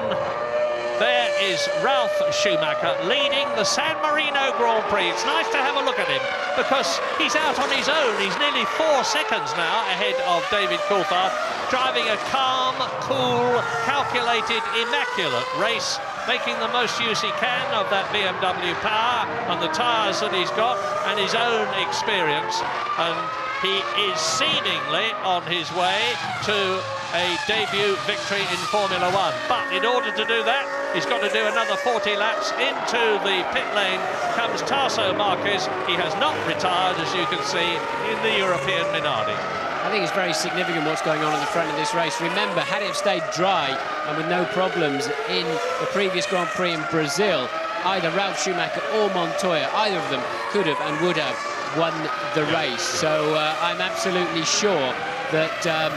there is Ralf Schumacher leading the San Marino Grand Prix. It's nice to have a look at him because he's out on his own. He's nearly 4 seconds now ahead of David Coulthard, driving a calm, cool, calculated, immaculate race, making the most use he can of that BMW power and the tyres that he's got and his own experience. And he is seemingly on his way to a debut victory in Formula One. But in order to do that, he's got to do another 40 laps. Into the pit lane comes Tarso Marquez. He has not retired, as you can see, in the European Minardi. I think it's very significant what's going on in the front of this race. Remember, had it stayed dry and with no problems in the previous Grand Prix in Brazil, either Ralf Schumacher or Montoya, either of them could have and would have won the race. So I'm absolutely sure that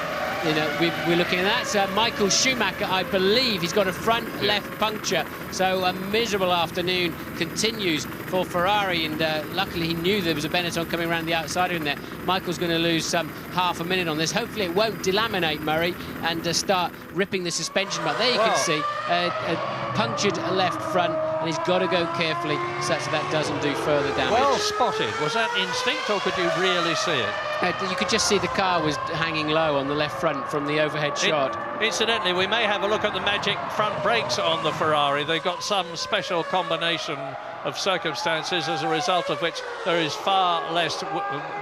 you know, we're looking at that. Michael Schumacher, I believe, he's got a front left puncture. So a miserable afternoon continues for Ferrari, and luckily he knew there was a Benetton coming around the outside in there. Michael's going to lose some half a minute on this. Hopefully it won't delaminate, Murray, and start ripping the suspension. But there you can see a punctured left front, and he's got to go carefully such that doesn't do further damage. Well spotted. Was that instinct, or could you really see it? You could just see the car was hanging low on the left front from the overhead shot. Incidentally, we may have a look at the magic front brakes on the Ferrari. They've got some special combination of circumstances as a result of which there is far less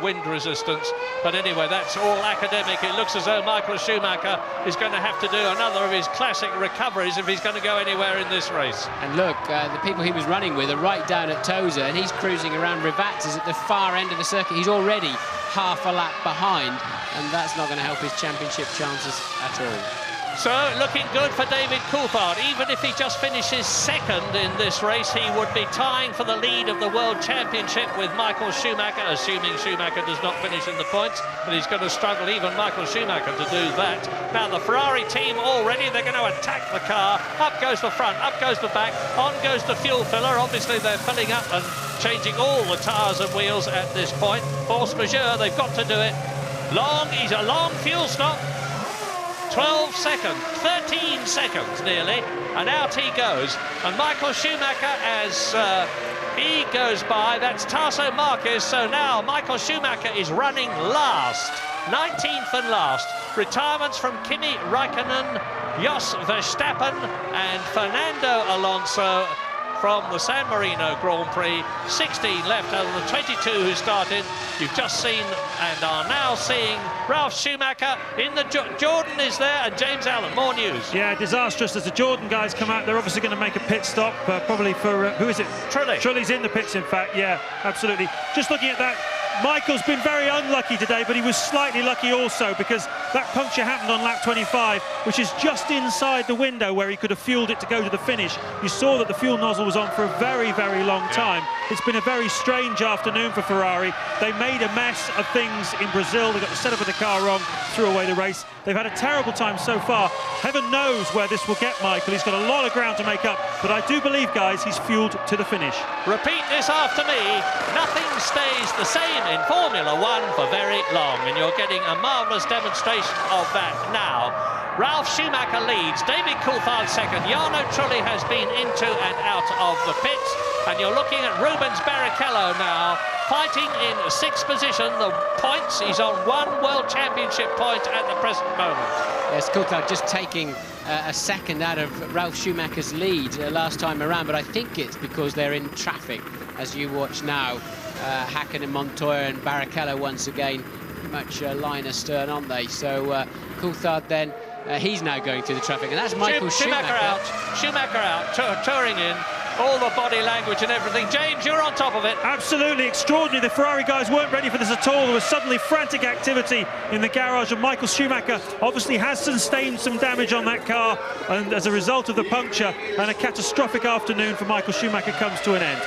wind resistance. But anyway, that's all academic. It looks as though Michael Schumacher is going to have to do another of his classic recoveries if he's going to go anywhere in this race. And look, the people he was running with are right down at Tosa, and he's cruising around Rivat's at the far end of the circuit. He's already half a lap behind, and that's not going to help his championship chances at all. So, looking good for David Coulthard. Even if he just finishes 2nd in this race, he would be tying for the lead of the World Championship with Michael Schumacher, assuming Schumacher does not finish in the points, but he's going to struggle, even Michael Schumacher, to do that. Now, the Ferrari team already, they're going to attack the car. Up goes the front, up goes the back, on goes the fuel filler. Obviously, they're filling up and changing all the tyres and wheels at this point. Force majeure, they've got to do it. He's a long fuel stop. 12 seconds, 13 seconds nearly, and out he goes. And Michael Schumacher, as he goes by, that's Tarso Marquez. So now Michael Schumacher is running last, 19th and last. Retirements from Kimi Raikkonen, Jos Verstappen and Fernando Alonso from the San Marino Grand Prix. 16 left out of the 22 who started. You've just seen and are now seeing Ralf Schumacher in the... Jordan is there and James Allen. More news. Yeah, disastrous as the Jordan guys come out. They're obviously going to make a pit stop, probably for... who is it? Trulli. Trulli's in the pits, in fact. Yeah, absolutely. Just looking at that Michael's been very unlucky today, but he was slightly lucky also, because that puncture happened on lap 25, which is just inside the window where he could have fueled it to go to the finish. You saw that the fuel nozzle was on for a very, very long time. It's been a very strange afternoon for Ferrari. They made a mess of things in Brazil. They got the setup of the car wrong, threw away the race. They've had a terrible time so far. Heaven knows where this will get Michael. He's got a lot of ground to make up, but I do believe, guys, he's fueled to the finish. Repeat this after me. Nothing stays the same in Formula One for very long, and you're getting a marvellous demonstration of that now. Ralf Schumacher leads, David Coulthard second. Jarno Trulli has been into and out of the pits, and you're looking at Rubens Barrichello now, fighting in sixth position. The points, he's on 1 World Championship point at the present moment. Yes, Coulthard just taking a second out of Ralf Schumacher's lead last time around, but I think it's because they're in traffic, as you watch now. Hakkinen, Montoya and Barrichello once again pretty much line astern, aren't they? So Coulthard then, he's now going through the traffic, and that's Michael Schumacher. Schumacher out, touring in. All the body language and everything. James, you're on top of it. Absolutely extraordinary. The Ferrari guys weren't ready for this at all. There was suddenly frantic activity in the garage, and Michael Schumacher obviously has sustained some damage on that car, and as a result of the puncture, and a catastrophic afternoon for Michael Schumacher comes to an end.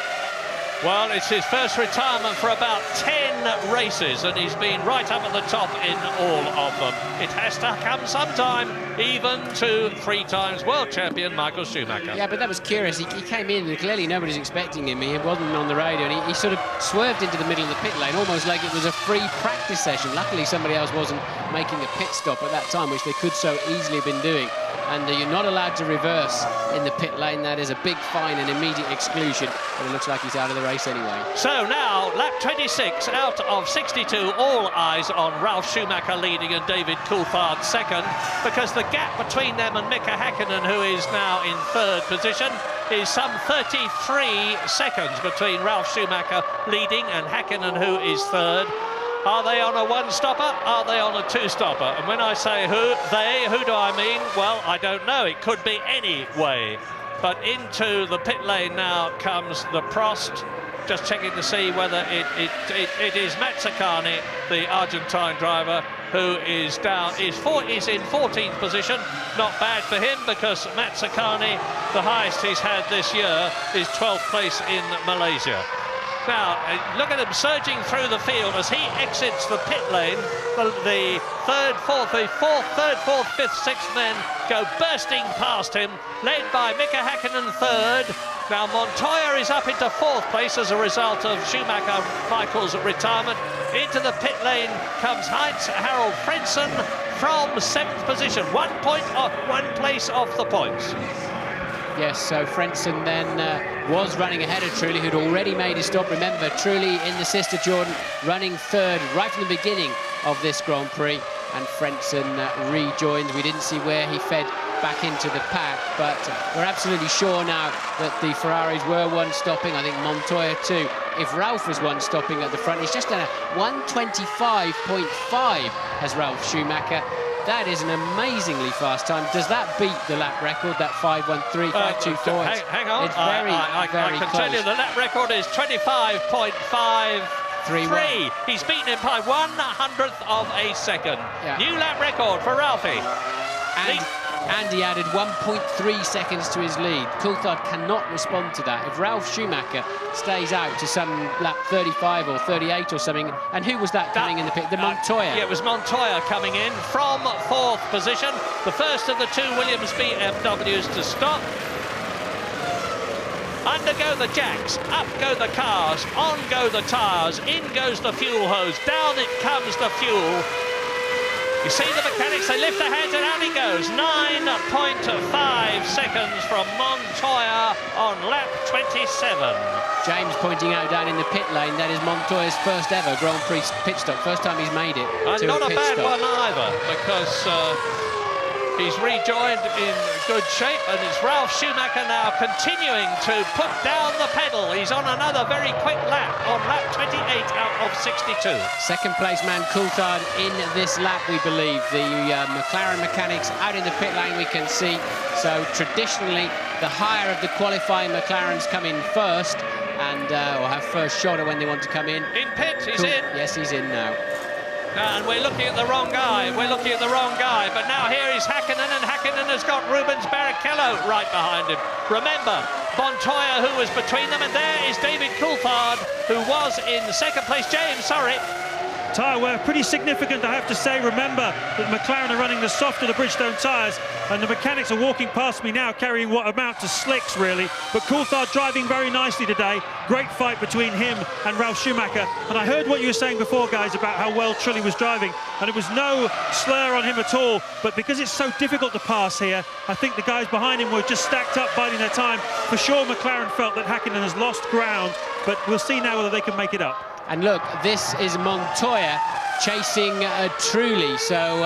Well, it's his first retirement for about 10 races, and he's been right up at the top in all of them. It has to come sometime, even to 3 times world champion Michael Schumacher. Yeah, but that was curious. He came in, and clearly nobody's expecting him. He wasn't on the radio, and he sort of swerved into the middle of the pit lane, almost like it was a free practice session. Luckily, somebody else wasn't making a pit stop at that time, which they could so easily have been doing. And you're not allowed to reverse in the pit lane. That is a big fine and immediate exclusion. But it looks like he's out of the race anyway. So now, lap 26 out of 62. All eyes on Ralf Schumacher leading and David Coulthard second, because the gap between them and Mika Hakkinen, who is now in third position, is some 33 seconds between Ralf Schumacher leading and Hakkinen, who is third. Are they on a one-stopper? Are they on a two-stopper? And when I say who do I mean? Well, I don't know. It could be any way. But into the pit lane now comes the Prost. Just checking to see whether it is Mazzacane, the Argentine driver, who is is in 14th position. Not bad for him, because Mazzacane, the highest he's had this year, is 12th place in Malaysia. Now, look at him surging through the field as he exits the pit lane. The fourth, fifth, sixth men go bursting past him, led by Mika Hakkinen third. Now, Montoya is up into 4th place as a result of Schumacher Michael's retirement. Into the pit lane comes Heinz-Harald Frentzen from 7th position, 1 place off the points. Yes, so Frentzen then was running ahead of Trulli, who'd already made his stop. Remember, Trulli in the sister Jordan running third right from the beginning of this Grand Prix, and Frentzen rejoins. We didn't see where he fed back into the pack, but we're absolutely sure now that the Ferraris were one-stopping. I think Montoya too. If Ralf was one-stopping at the front, he's just done a 1:25.5 as Ralf Schumacher. That is an amazingly fast time. Does that beat the lap record, that 5:13, 5:24? Hang on, it's very I can close. tell you the lap record is 25.53. He's beaten him by 1/100th of a second. Yeah. New lap record for Ralphie. And he added 1.3 seconds to his lead. Coulthard cannot respond to that. If Ralf Schumacher stays out to some lap 35 or 38 or something, and who was that coming in the pit? The Montoya. Yeah, it was Montoya coming in from 4th position. The first of the 2 Williams BMWs to stop. Under go the jacks, up go the cars, on go the tyres, in goes the fuel hose, down it comes the fuel. You see the mechanics, they lift their hands and out he goes. 9.5 seconds from Montoya on lap 27. James pointing out down in the pit lane, that is Montoya's first ever Grand Prix pit stop. First time he's made it to not a a pit bad stop. one either, because he's rejoined in good shape, and it's Ralf Schumacher now continuing to put down the pedal. He's on another very quick lap on lap 28 out of 62. Second place man Coulthard in this lap, we believe. The McLaren mechanics out in the pit lane, we can see. So traditionally, the higher of the qualifying McLarens come in first. and or have first shot, or when they want to come in. In pit, he's in. Yes, he's in now. And we're looking at the wrong guy. We're looking at the wrong guy. But now here is Hakkinen, and Hakkinen has got Rubens Barrichello right behind him. Remember, Montoya, who was between them, and there is David Coulthard, who was in second place. James, sorry. Tyre wear pretty significant, I have to say. Remember that McLaren are running the soft of the Bridgestone tyres, and the mechanics are walking past me now carrying what amount to slicks, really. But Coulthard driving very nicely today. Great fight between him and Ralf Schumacher. And I heard what you were saying before, guys, about how well Trulli was driving, and it was no slur on him at all. But because it's so difficult to pass here, I think the guys behind him were just stacked up, biding their time. For sure, McLaren felt that Hakkinen has lost ground, but we'll see now whether they can make it up. And look, this is Montoya chasing Trulli, so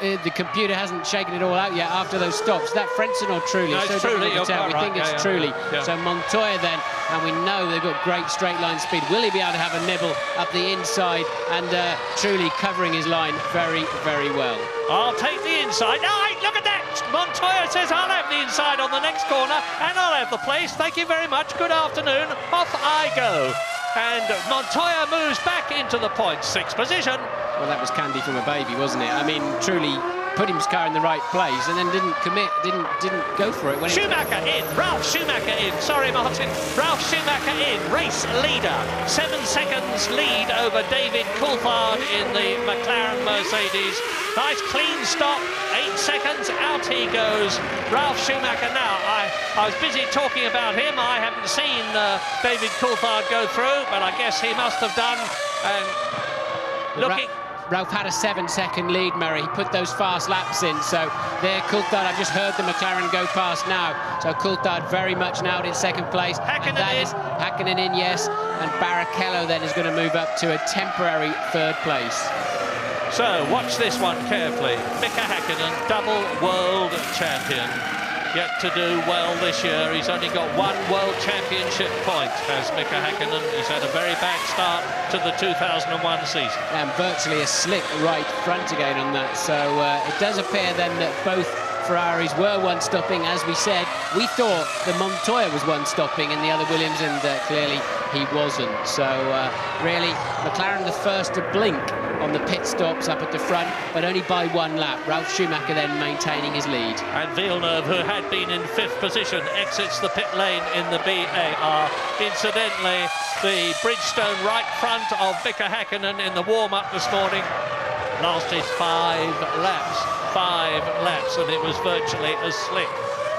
the computer hasn't shaken it all out yet after those stops. Is that Frentzen or Trulli? No, it's Trulli. We think it's Trulli. Yeah. So Montoya then, and we know they've got great straight line speed. Will he be able to have a nibble up the inside? And Trulli covering his line very, very well. I'll take the inside. No, look at that! Montoya says, I'll have the inside on the next corner, and I'll have the place. Thank you very much. Good afternoon. Off I go. And Montoya moves back into the .6 position. Well, that was candy from a baby, wasn't it? I mean, Trulli put his car in the right place and then didn't commit, didn't go for it. When Schumacher in, Ralf Schumacher in. Sorry, Martin. Ralf Schumacher in, race leader. 7 seconds lead over David Coulthard in the McLaren Mercedes. Nice clean stop, 8 seconds, out he goes. Ralf Schumacher now. I was busy talking about him. I haven't seen David Coulthard go through, but I guess he must have done. And looking... Ralf had a 7-second lead, Murray. He put those fast laps in. So there, Coulthard, I just heard the McLaren go past now. So Coulthard very much now in second place. Hakkinen in, yes. And Barrichello then is going to move up to a temporary third place. So watch this one carefully. Mika Hakkinen, double world champion. Yet to do well this year. He's only got 1 World Championship point, has Mika Hakkinen. He's had a very bad start to the 2001 season. And virtually a slick right front again on that. So it does appear then that both Ferraris were one-stopping. As we said, we thought that Montoya was one-stopping in the other Williams, and clearly he wasn't. So really, McLaren the first to blink on the pit stops up at the front, but only by 1 lap. Ralf Schumacher then maintaining his lead. And Villeneuve, who had been in 5th position, exits the pit lane in the BAR. Incidentally, the Bridgestone right front of Mika Hakkinen in the warm-up this morning lasted 5 laps. 5 laps, and it was virtually as slick.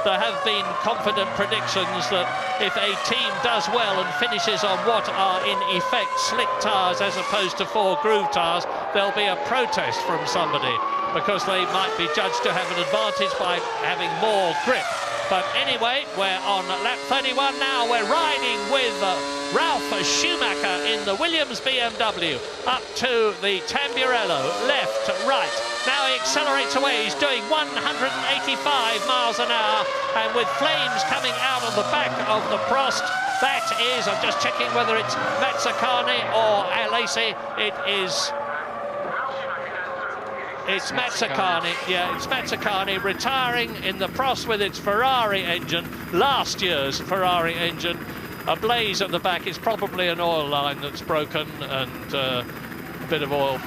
There have been confident predictions that if a team does well and finishes on what are in effect slick tyres as opposed to 4 groove tyres, there'll be a protest from somebody because they might be judged to have an advantage by having more grip. But anyway, we're on lap 31 now. We're riding with Ralf Schumacher in the Williams BMW up to the Tamburello, left, right. Now he accelerates away. He's doing 185 miles an hour, and with flames coming out of the back of the Prost. That is, I'm just checking whether it's Mazzacane or Alesi. It's Mazzacane, yeah, it's Mazzacane retiring in the Prost with its Ferrari engine, last year's Ferrari engine, ablaze at the back. It's probably an oil line that's broken and a bit of oil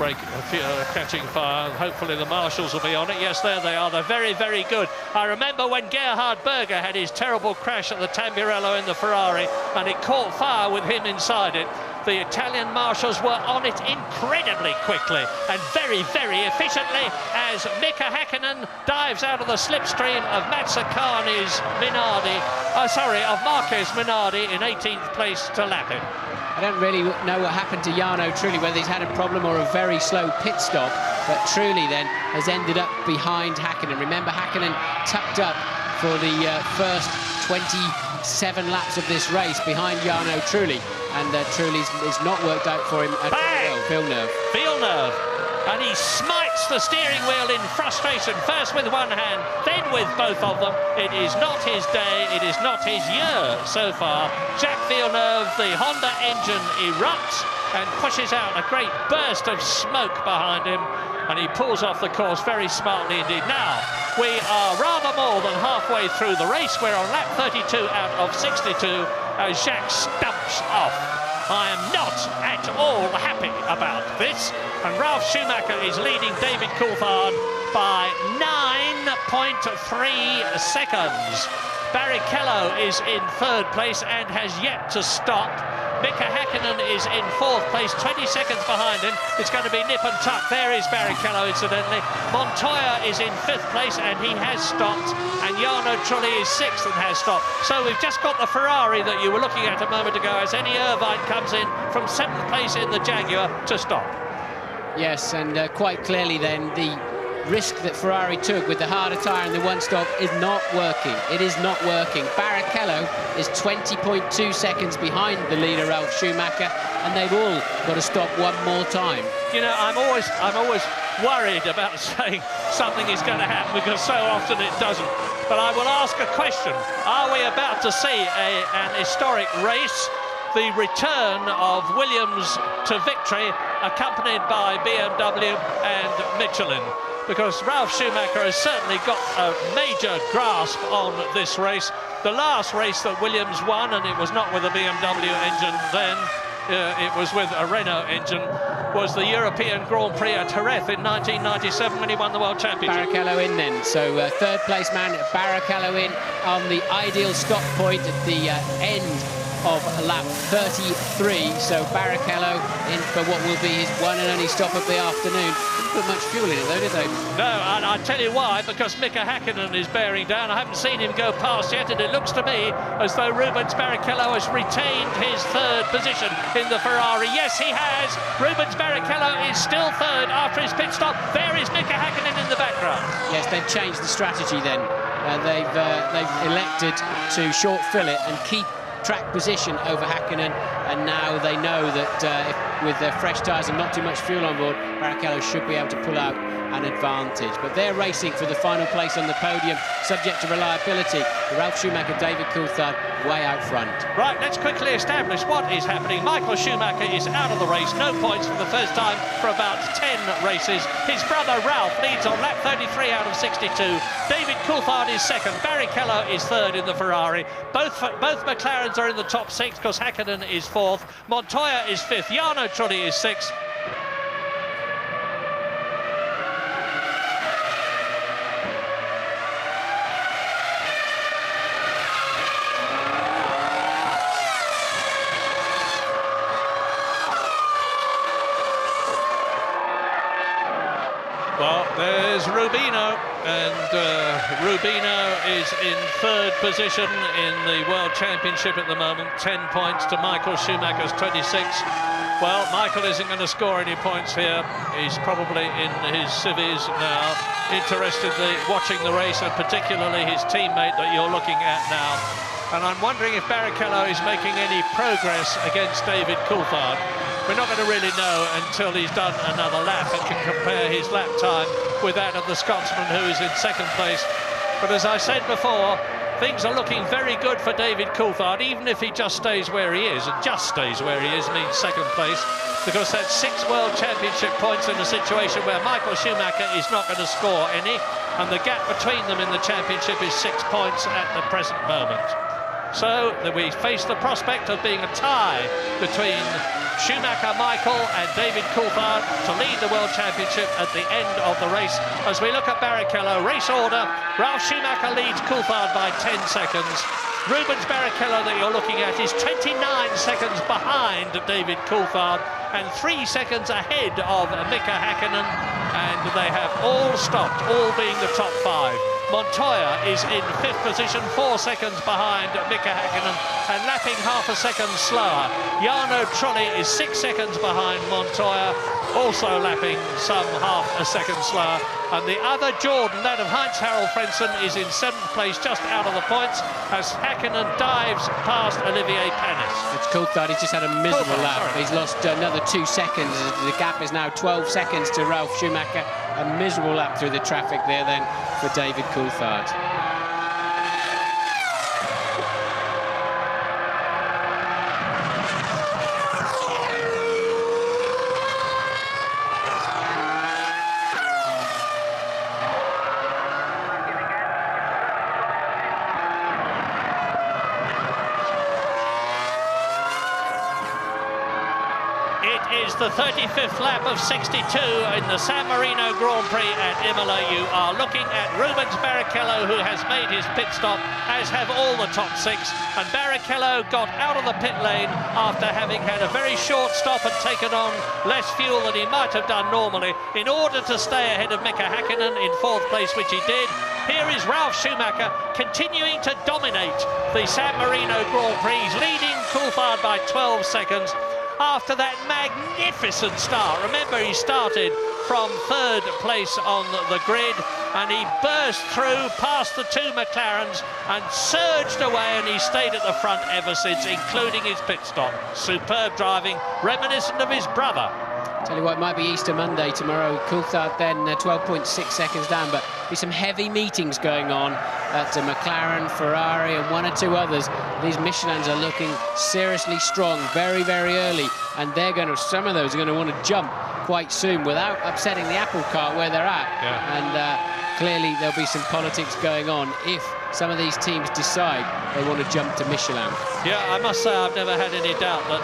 catching fire. Hopefully the marshals will be on it. Yes, there they are. They're very, very good. I remember when Gerhard Berger had his terrible crash at the Tamburello in the Ferrari and it caught fire with him inside it. The Italian marshals were on it incredibly quickly and very, very efficiently as Mika Hakkinen dives out of the slipstream of Mazzacane's of Marquez Minardi in 18th place to lap him. I don't really know what happened to Jarno Trulli, whether he's had a problem or a very slow pit stop, but Trulli then has ended up behind Hakkinen. Remember, Hakkinen tucked up for the first 27 laps of this race behind Jarno Trulli, and Trulli's not worked out for him at all. Villeneuve. And he smites the steering wheel in frustration, first with one hand, then with both of them. It is not his day, it is not his year so far. Jacques Villeneuve, the Honda engine erupts and pushes out a great burst of smoke behind him, and he pulls off the course very smartly indeed. Now, we are rather more than halfway through the race. We're on lap 32 out of 62, as Jacques stumps off. I am not at all happy about this. And Ralf Schumacher is leading David Coulthard by 9.3 seconds. Barrichello is in third place and has yet to stop. Mika Häkkinen is in fourth place, 20 seconds behind him. It's going to be nip and tuck. There is Barrichello, incidentally. Montoya is in fifth place and he has stopped. And Jarno Trulli is sixth and has stopped. So we've just got the Ferrari that you were looking at a moment ago as Eddie Irvine comes in from seventh place in the Jaguar to stop. Yes, and quite clearly then the risk that Ferrari took with the harder tyre and the one stop is not working. It is not working. Barrichello is 20.2 seconds behind the leader, Ralf Schumacher, and they've all got to stop one more time. You know, I'm always worried about saying something is going to happen because so often it doesn't. But I will ask a question. Are we about to see an historic race? The return of Williams to victory, accompanied by BMW and Michelin. Because Ralf Schumacher has certainly got a major grasp on this race. The last race that Williams won, and it was not with a BMW engine then, it was with a Renault engine, was the European Grand Prix at Jerez in 1997 when he won the World Championship. Barrichello in then, so third place man Barrichello in on the ideal stop point at the end of lap 33, so Barrichello in for what will be his one and only stop of the afternoon. Didn't put much fuel in it though, did they? No, and I'll tell you why, because Mika Häkkinen is bearing down. I haven't seen him go past yet, and it looks to me as though Rubens Barrichello has retained his third position in the Ferrari. Yes, he has. Rubens Barrichello is still third after his pit stop. There is Mika Häkkinen in the background. Yes, they've changed the strategy then. They've elected to short fill it and keep track position over Häkkinen, and now they know that with their fresh tyres and not too much fuel on board, Barrichello should be able to pull out an advantage. But they're racing for the final place on the podium, subject to reliability. Ralf Schumacher, David Coulthard, way out front. Right, let's quickly establish what is happening. Michael Schumacher is out of the race, no points for the first time for about 10 races. His brother Ralf leads on lap 33 out of 62. David Coulthard is second. Barrichello is third in the Ferrari. Both McLarens are in the top six because Häkkinen is fourth. Montoya is fifth. Jarno Trulli is sixth. Well, there's Rubino, and Rubino is in third position in the World Championship at the moment, 10 points to Michael Schumacher's 26. Well, Michael isn't going to score any points here. He's probably in his civvies now, interestedly watching the race, and particularly his teammate that you're looking at now. And I'm wondering if Barrichello is making any progress against David Coulthard. We're not going to really know until he's done another lap and can compare his lap time with that of the Scotsman who is in second place. But as I said before, things are looking very good for David Coulthard, even if he just stays where he is, and just stays where he is means second place, because that's 6 World Championship points in a situation where Michael Schumacher is not going to score any, and the gap between them in the championship is 6 points at the present moment. So we face the prospect of being a tie between Schumacher, Michael and David Coulthard to lead the World Championship at the end of the race. As we look at Barrichello, race order, Ralf Schumacher leads Coulthard by 10 seconds. Rubens Barrichello that you're looking at is 29 seconds behind David Coulthard and 3 seconds ahead of Mika Häkkinen, and they have all stopped, all being the top 5. Montoya is in 5th position, 4 seconds behind Mika Häkkinen and lapping half a second slower. Jarno Trulli is 6 seconds behind Montoya, also lapping some half a second slower. And the other Jordan, that of Heinz-Harald Frentzen, is in 7th place, just out of the points, as Häkkinen dives past Olivier Panis. It's Coulthard, he's just had a miserable lap. Sorry. He's lost another 2 seconds. The gap is now 12 seconds to Ralf Schumacher. A miserable lap through the traffic there then for David Coulthard. It is the 35th lap of 62 in the San Marino Grand Prix at Imola. You are looking at Rubens Barrichello, who has made his pit stop, as have all the top six. And Barrichello got out of the pit lane after having had a very short stop and taken on less fuel than he might have done normally in order to stay ahead of Mika Häkkinen in fourth place, which he did. Here is Ralf Schumacher continuing to dominate the San Marino Grand Prix, leading Coulthard by 12 seconds. After that magnificent start, remember he started from third place on the grid and he burst through past the two McLarens and surged away, and he stayed at the front ever since, including his pit stop. Superb driving, reminiscent of his brother. Tell you what, it might be Easter Monday tomorrow. Coulthard then 12.6 seconds down, but there's some heavy meetings going on at McLaren, Ferrari and one or two others. These Michelins are looking seriously strong very, very early, and they're going to, some of those are going to want to jump quite soon without upsetting the apple cart where they're at. Yeah. And clearly there'll be some politics going on if some of these teams decide they want to jump to Michelin. Yeah, I must say I've never had any doubt that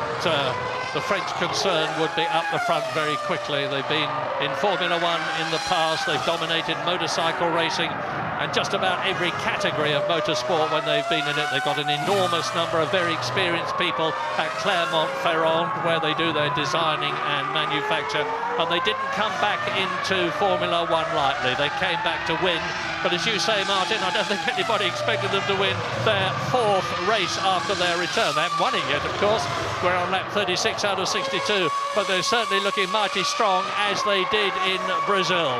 the French concern would be up the front very quickly. They've been in Formula One in the past. They've dominated motorcycle racing and just about every category of motorsport when they've been in it. They've got an enormous number of very experienced people at Clermont-Ferrand, where they do their designing and manufacture. And they didn't come back into Formula One lightly. They came back to win. But as you say, Martin, I don't think anybody expected them to win their fourth race after their return. They haven't won it yet, of course. We're on lap 36 out of 62, but they're certainly looking mighty strong, as they did in Brazil.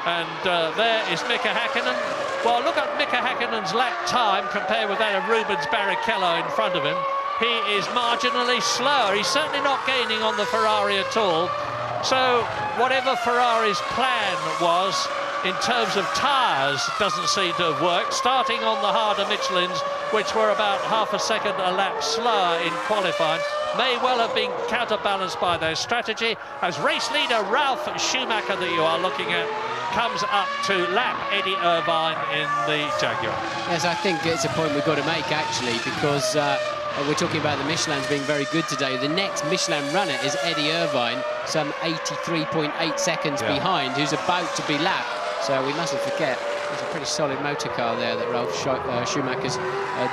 And there is Mika Häkkinen. Well, look at Mika Häkkinen's lap time compared with that of Rubens Barrichello in front of him. He is marginally slower. He's certainly not gaining on the Ferrari at all. So whatever Ferrari's plan was in terms of tyres doesn't seem to have worked. Starting on the harder Michelins, which were about half a second a lap slower in qualifying, may well have been counterbalanced by their strategy, as race leader Ralf Schumacher, that you are looking at, comes up to lap Eddie Irvine in the Jaguar. Yes, I think it's a point we've got to make, actually, because we're talking about the Michelins being very good today. The next Michelin runner is Eddie Irvine, some 83.8 seconds behind, who's about to be lapped. So we mustn't forget, there's a pretty solid motor car there that Ralf Schumacher's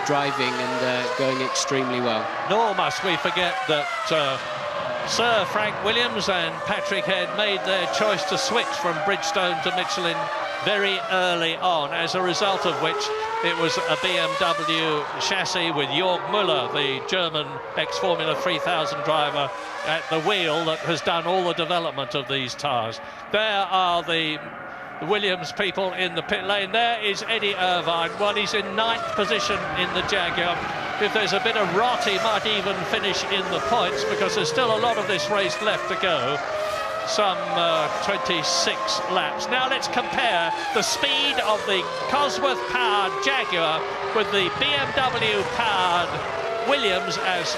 driving and going extremely well. Nor must we forget that Sir Frank Williams and Patrick Head made their choice to switch from Bridgestone to Michelin very early on, as a result of which it was a BMW chassis with Jörg Müller, the German ex-Formula 3000 driver, at the wheel that has done all the development of these tyres. There are the Williams people in the pit lane. There is Eddie Irvine. Well, he's in 9th position in the Jaguar. If there's a bit of rot, he might even finish in the points, because there's still a lot of this race left to go. Some 26 laps. Now let's compare the speed of the Cosworth-powered Jaguar with the BMW-powered Williams, as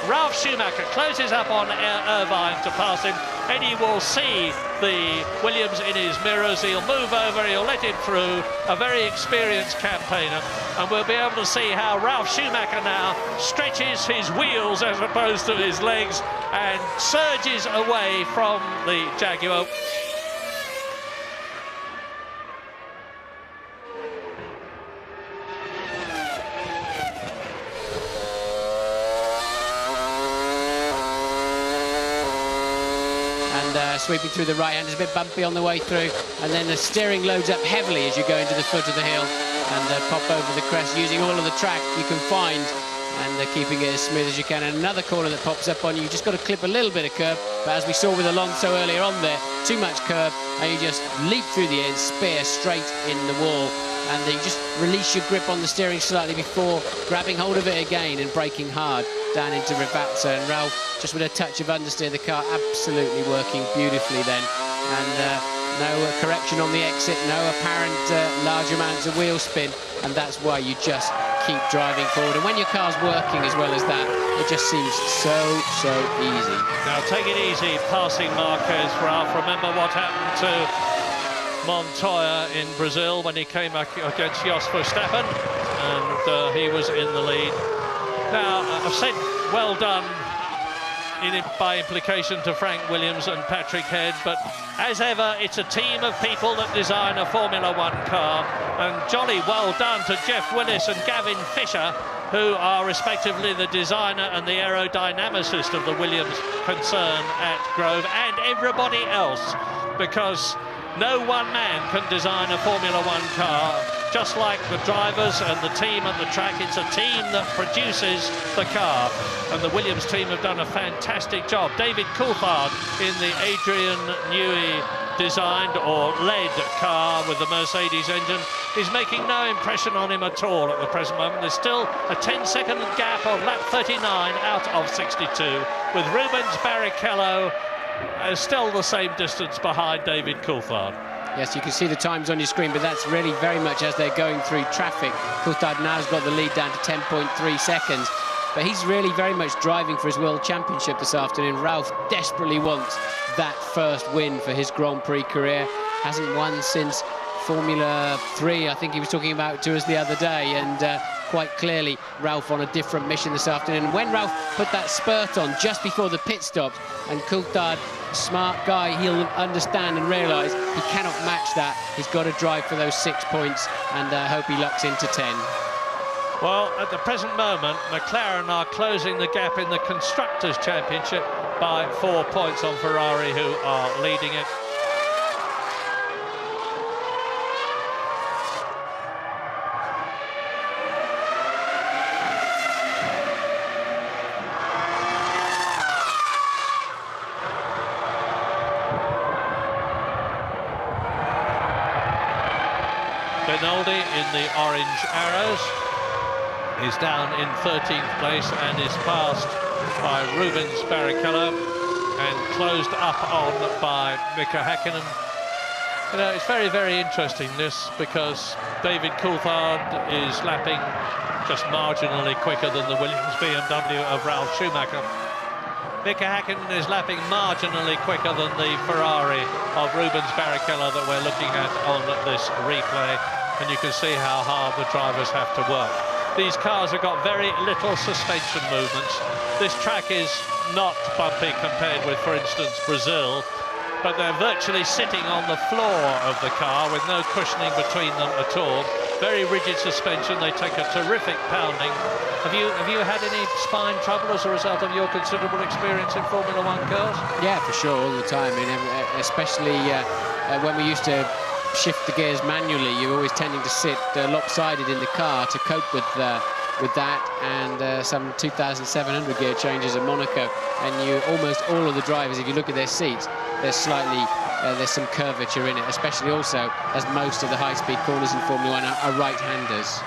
Ralf Schumacher closes up on Irvine to pass him. Eddie will see the Williams in his mirrors. He'll move over, he'll let him through, a very experienced campaigner, and we'll be able to see how Ralf Schumacher now stretches his wheels as opposed to his legs and surges away from the Jaguar. Sweeping through the right hand, is a bit bumpy on the way through, and then the steering loads up heavily as you go into the foot of the hill and pop over the crest, using all of the track you can find and keeping it as smooth as you can. And another corner that pops up on you, just got to clip a little bit of curb, but as we saw with Alonso earlier on there, too much curb and you just leap through the air and spear straight in the wall, and then you just release your grip on the steering slightly before grabbing hold of it again and braking hard down into Rivazza. And Ralf, just with a touch of understeer, the car absolutely working beautifully then, and no correction on the exit, no apparent large amounts of wheel spin, and that's why you just keep driving forward. And when your car's working as well as that, it just seems so easy. Now take it easy, passing Marquez, Ralf. Remember what happened to Montoya in Brazil when he came back against Jos Verstappen, and he was in the lead. Now, I've said well done by implication to Frank Williams and Patrick Head, but as ever, it's a team of people that design a Formula One car, and jolly well done to Jeff Willis and Gavin Fisher, who are respectively the designer and the aerodynamicist of the Williams concern at Grove, and everybody else, because no one man can design a Formula One car. Just like the drivers and the team at the track, it's a team that produces the car. And the Williams team have done a fantastic job. David Coulthard in the Adrian Newey designed or led car with the Mercedes engine is making no impression on him at all at the present moment. There's still a 10-second gap on lap 39 out of 62, with Rubens Barrichello still the same distance behind David Coulthard. Yes, you can see the times on your screen, but that's really very much as they're going through traffic. Coulthard now's got the lead down to 10.3 seconds, but he's really very much driving for his World Championship this afternoon. Ralph desperately wants that first win for his Grand Prix career. Hasn't won since Formula 3, I think he was talking about to us the other day, and quite clearly Ralph on a different mission this afternoon. When Ralph put that spurt on just before the pit stops, and Coulthard, smart guy, he'll understand and realise he cannot match that. He's got to drive for those 6 points, and hope he locks into 10. Well, at the present moment, McLaren are closing the gap in the Constructors' Championship by 4 points on Ferrari, who are leading it. Benoldi in the orange arrows is down in 13th place and is passed by Rubens Barrichello and closed up on by Mika Häkkinen. You know, it's very, very interesting this, because David Coulthard is lapping just marginally quicker than the Williams BMW of Ralf Schumacher. Mika Häkkinen is lapping marginally quicker than the Ferrari of Rubens Barrichello that we're looking at on this replay, and you can see how hard the drivers have to work. These cars have got very little suspension movements. This track is not bumpy compared with, for instance, Brazil, but they're virtually sitting on the floor of the car with no cushioning between them at all. Very rigid suspension. They take a terrific pounding. Have you had any spine trouble as a result of your considerable experience in Formula One cars? Yeah, for sure, all the time. I mean, especially when we used to shift the gears manually, you're always tending to sit lopsided in the car to cope with that, and some 2,700 gear changes at Monaco, and you almost all of the drivers, if you look at their seats, there's slightly there's some curvature in it, especially also as most of the high-speed corners in Formula One are right-handers.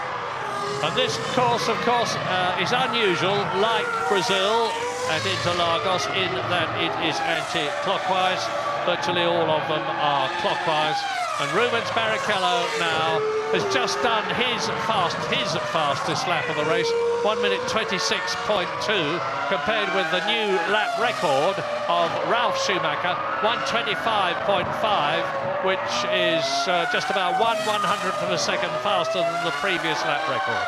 And this course, of course, is unusual, like Brazil at Interlagos, in that it is anti-clockwise. Virtually all of them are clockwise. And Rubens Barrichello now has just done his fastest lap of the race, 1 minute 26.2, compared with the new lap record of Ralf Schumacher, 125.5, which is just about 1/100th of a second faster than the previous lap record.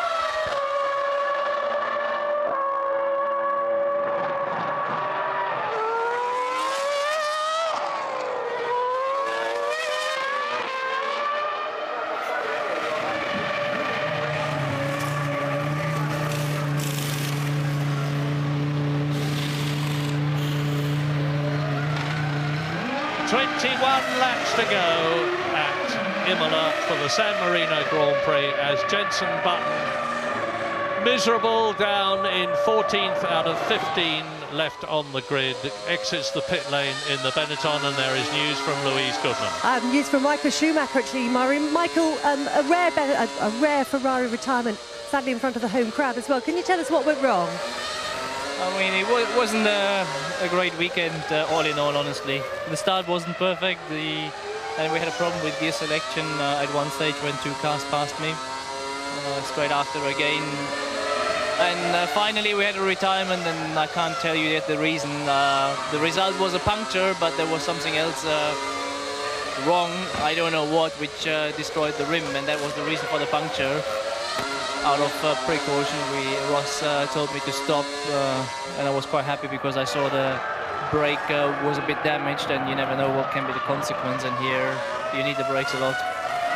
Laps to go at Imola for the San Marino Grand Prix, as Jenson Button, miserable, down in 14th out of 15 left on the grid, exits the pit lane in the Benetton, and there is news from Louise Goodman. News from Michael Schumacher, actually, Michael, a rare Ferrari retirement, sadly in front of the home crowd as well. Can you tell us what went wrong? I mean, it wasn't a great weekend, all in all, honestly. The start wasn't perfect, and we had a problem with gear selection at one stage when two cars passed me, straight after again. And finally we had a retirement, and I can't tell you yet the reason. The result was a puncture, but there was something else wrong, I don't know what, which destroyed the rim, and that was the reason for the puncture. out of precaution, Ross told me to stop, and I was quite happy because I saw the brake was a bit damaged, and you never know what can be the consequence, and here you need the brakes a lot.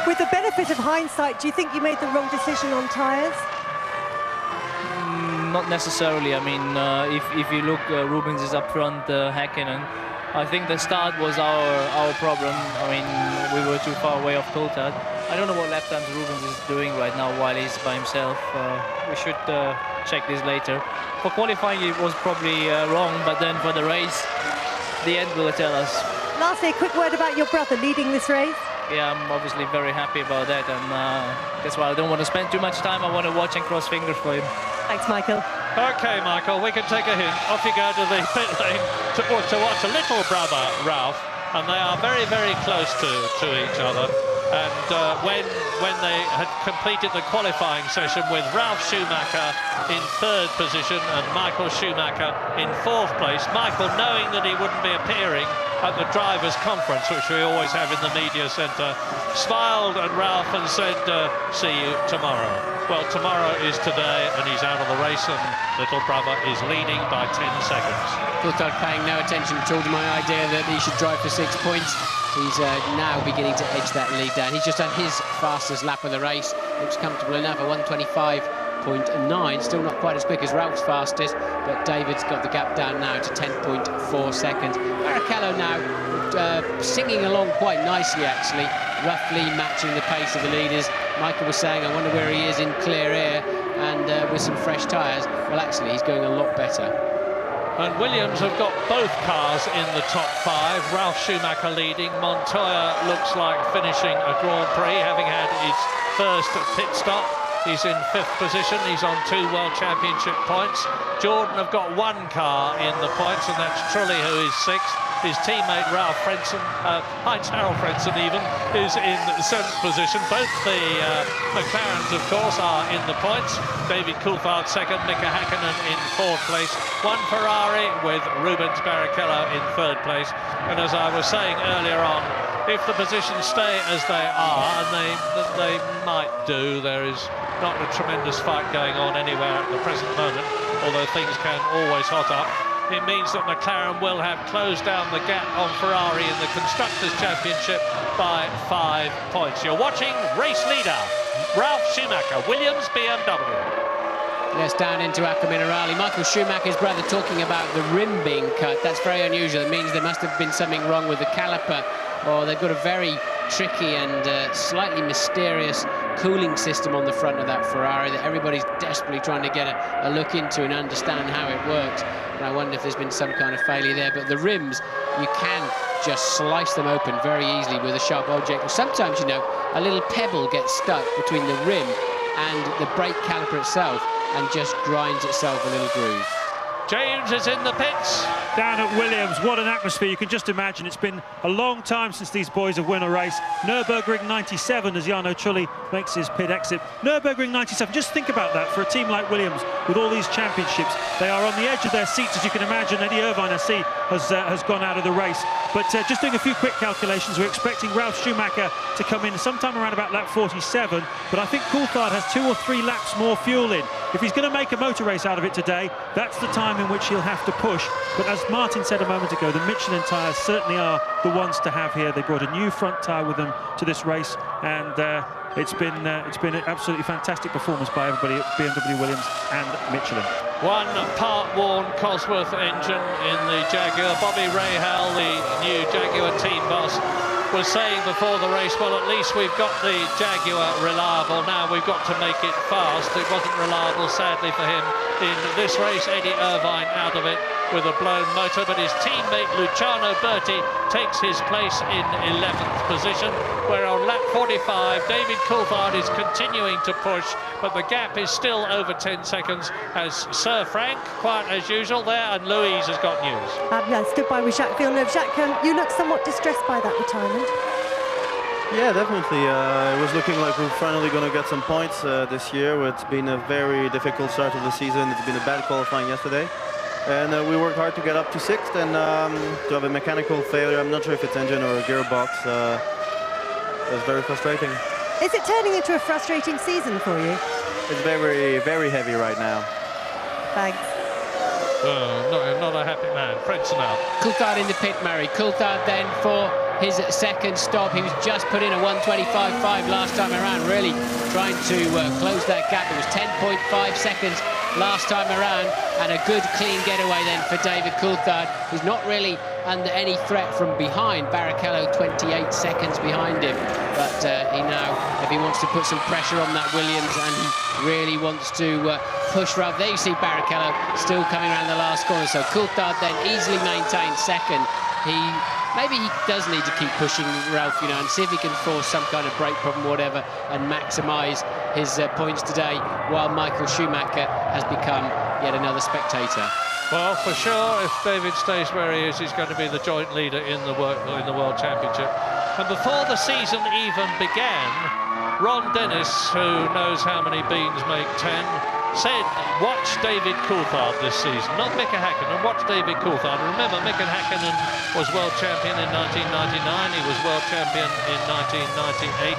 With the benefit of hindsight, do you think you made the wrong decision on tyres? Not necessarily. I mean, if you look, Rubens is up front, Häkkinen. I think the start was our problem. I mean, we were too far away off Coulthard. I don't know what lap times Rubens is doing right now while he's by himself. We should check this later. For qualifying, it was probably wrong, but then for the race, the end will tell us. Lastly, a quick word about your brother leading this race. Yeah, I'm obviously very happy about that, and that's why I don't want to spend too much time. I want to watch and cross fingers for him. Thanks, Michael. OK, Michael, we can take a hint. Off you go to the pit lane to watch a little brother, Ralph, and they are very, very close to each other. And when they had completed the qualifying session with Ralf Schumacher in 3rd position and Michael Schumacher in 4th place, Michael, knowing that he wouldn't be appearing at the drivers' conference, which we always have in the media centre, smiled at Ralph and said, see you tomorrow. Well, tomorrow is today, and he's out of the race, and little brother is leading by 10 seconds. Coulthard paying no attention at all to my idea that he should drive for 6 points. He's now beginning to edge that lead down. He's just done his fastest lap of the race. Looks comfortable enough, a 1:25.9. Still not quite as quick as Ralph's fastest, but David's got the gap down now to 10.4 seconds. Barrichello now singing along quite nicely, actually, roughly matching the pace of the leaders. Michael was saying, I wonder where he is in clear air and with some fresh tyres. Well, actually, he's going a lot better. And Williams have got both cars in the top 5. Ralf Schumacher leading. Montoya looks like finishing a Grand Prix, having had his first pit stop. He's in 5th position. He's on 2 World Championship points. Jordan have got 1 car in the points, and that's Trulli, who is 6th. His teammate Ralph Frentzen, Heinz-Harald Frentzen even, is in 7th position. Both the McLarens, of course, are in the points. David Coulthard 2nd, Mika Häkkinen in 4th place. 1 Ferrari with Rubens Barrichello in 3rd place. And as I was saying earlier on, if the positions stay as they are, and they might do, there is not a tremendous fight going on anywhere at the present moment, although things can always hot up. It means that McLaren will have closed down the gap on Ferrari in the Constructors' Championship by 5 points. You're watching race leader, Ralf Schumacher, Williams, BMW. Yes, down into Acque Minerali. Michael Schumacher's brother talking about the rim being cut. That's very unusual. It means there must have been something wrong with the caliper, or they've got a very tricky and slightly mysterious cooling system on the front of that Ferrari that everybody's desperately trying to get a look into and understand how it works. And I wonder if there's been some kind of failure there. But the rims, you can just slice them open very easily with a sharp object. Or sometimes, you know, a little pebble gets stuck between the rim and the brake caliper itself and just grinds itself a little groove. James is in the pits. Down at Williams, what an atmosphere. You can just imagine it's been a long time since these boys have won a race. Nürburgring 97 as Jarno Trulli makes his pit exit. Nürburgring 97, just think about that for a team like Williams with all these championships. They are on the edge of their seats, as you can imagine. Eddie Irvine, I see, has gone out of the race. But just doing a few quick calculations, we're expecting Ralf Schumacher to come in sometime around about lap 47. But I think Coulthard has 2 or 3 laps more fuel in. If he's going to make a motor race out of it today, that's the time in which he'll have to push. But as Martin said a moment ago, the Michelin tyres certainly are the ones to have here. They brought a new front tyre with them to this race, and it's been an absolutely fantastic performance by everybody at BMW, Williams and Michelin. 1 part-worn Cosworth engine in the Jaguar. Bobby Rahal, the new Jaguar team boss, was saying before the race, well, at least we've got the Jaguar reliable. Now we've got to make it fast. It wasn't reliable, sadly, for him in this race. Eddie Irvine out of it with a blown motor, but his teammate Luciano Berti takes his place in 11th position, where on lap 45 David Coulthard is continuing to push, but the gap is still over 10 seconds as Sir Frank, quiet as usual there, and Louise has got news. I stood by with Jacques Villeneuve. Jacques, you look somewhat distressed by that retirement. Yeah, definitely. It was looking like we're finally going to get some points this year. It's been a very difficult start of the season. It's been a bad qualifying yesterday. And we worked hard to get up to 6th, and to have a mechanical failure, I'm not sure if it's engine or a gearbox, it was very frustrating. Is it turning into a frustrating season for you? it's very, very heavy right now. Thanks. Not a happy man. Fredson out. Coulthard in the pit, Murray. Coulthard then for his second stop. He was just put in a 1:25.5 last time around, really trying to close that gap. It was 10.5 seconds last time around, and a good clean getaway then for David Coulthard, who's not really under any threat from behind. Barrichello 28 seconds behind him, but he now, if he wants to put some pressure on that Williams, and he really wants to push Ralph. There you see Barrichello still coming around the last corner, so Coulthard then easily maintained second. Maybe he does need to keep pushing Ralph, you know, and see if he can force some kind of brake problem, whatever, and maximise his points today, while Michael Schumacher has become yet another spectator. Well, for sure, if David stays where he is, he's going to be the joint leader in the World Championship. And before the season even began, Ron Dennis, who knows how many beans make 10, said, watch David Coulthard this season, not Mika Häkkinen, watch David Coulthard. Remember, Mika Häkkinen was world champion in 1999, he was world champion in 1998.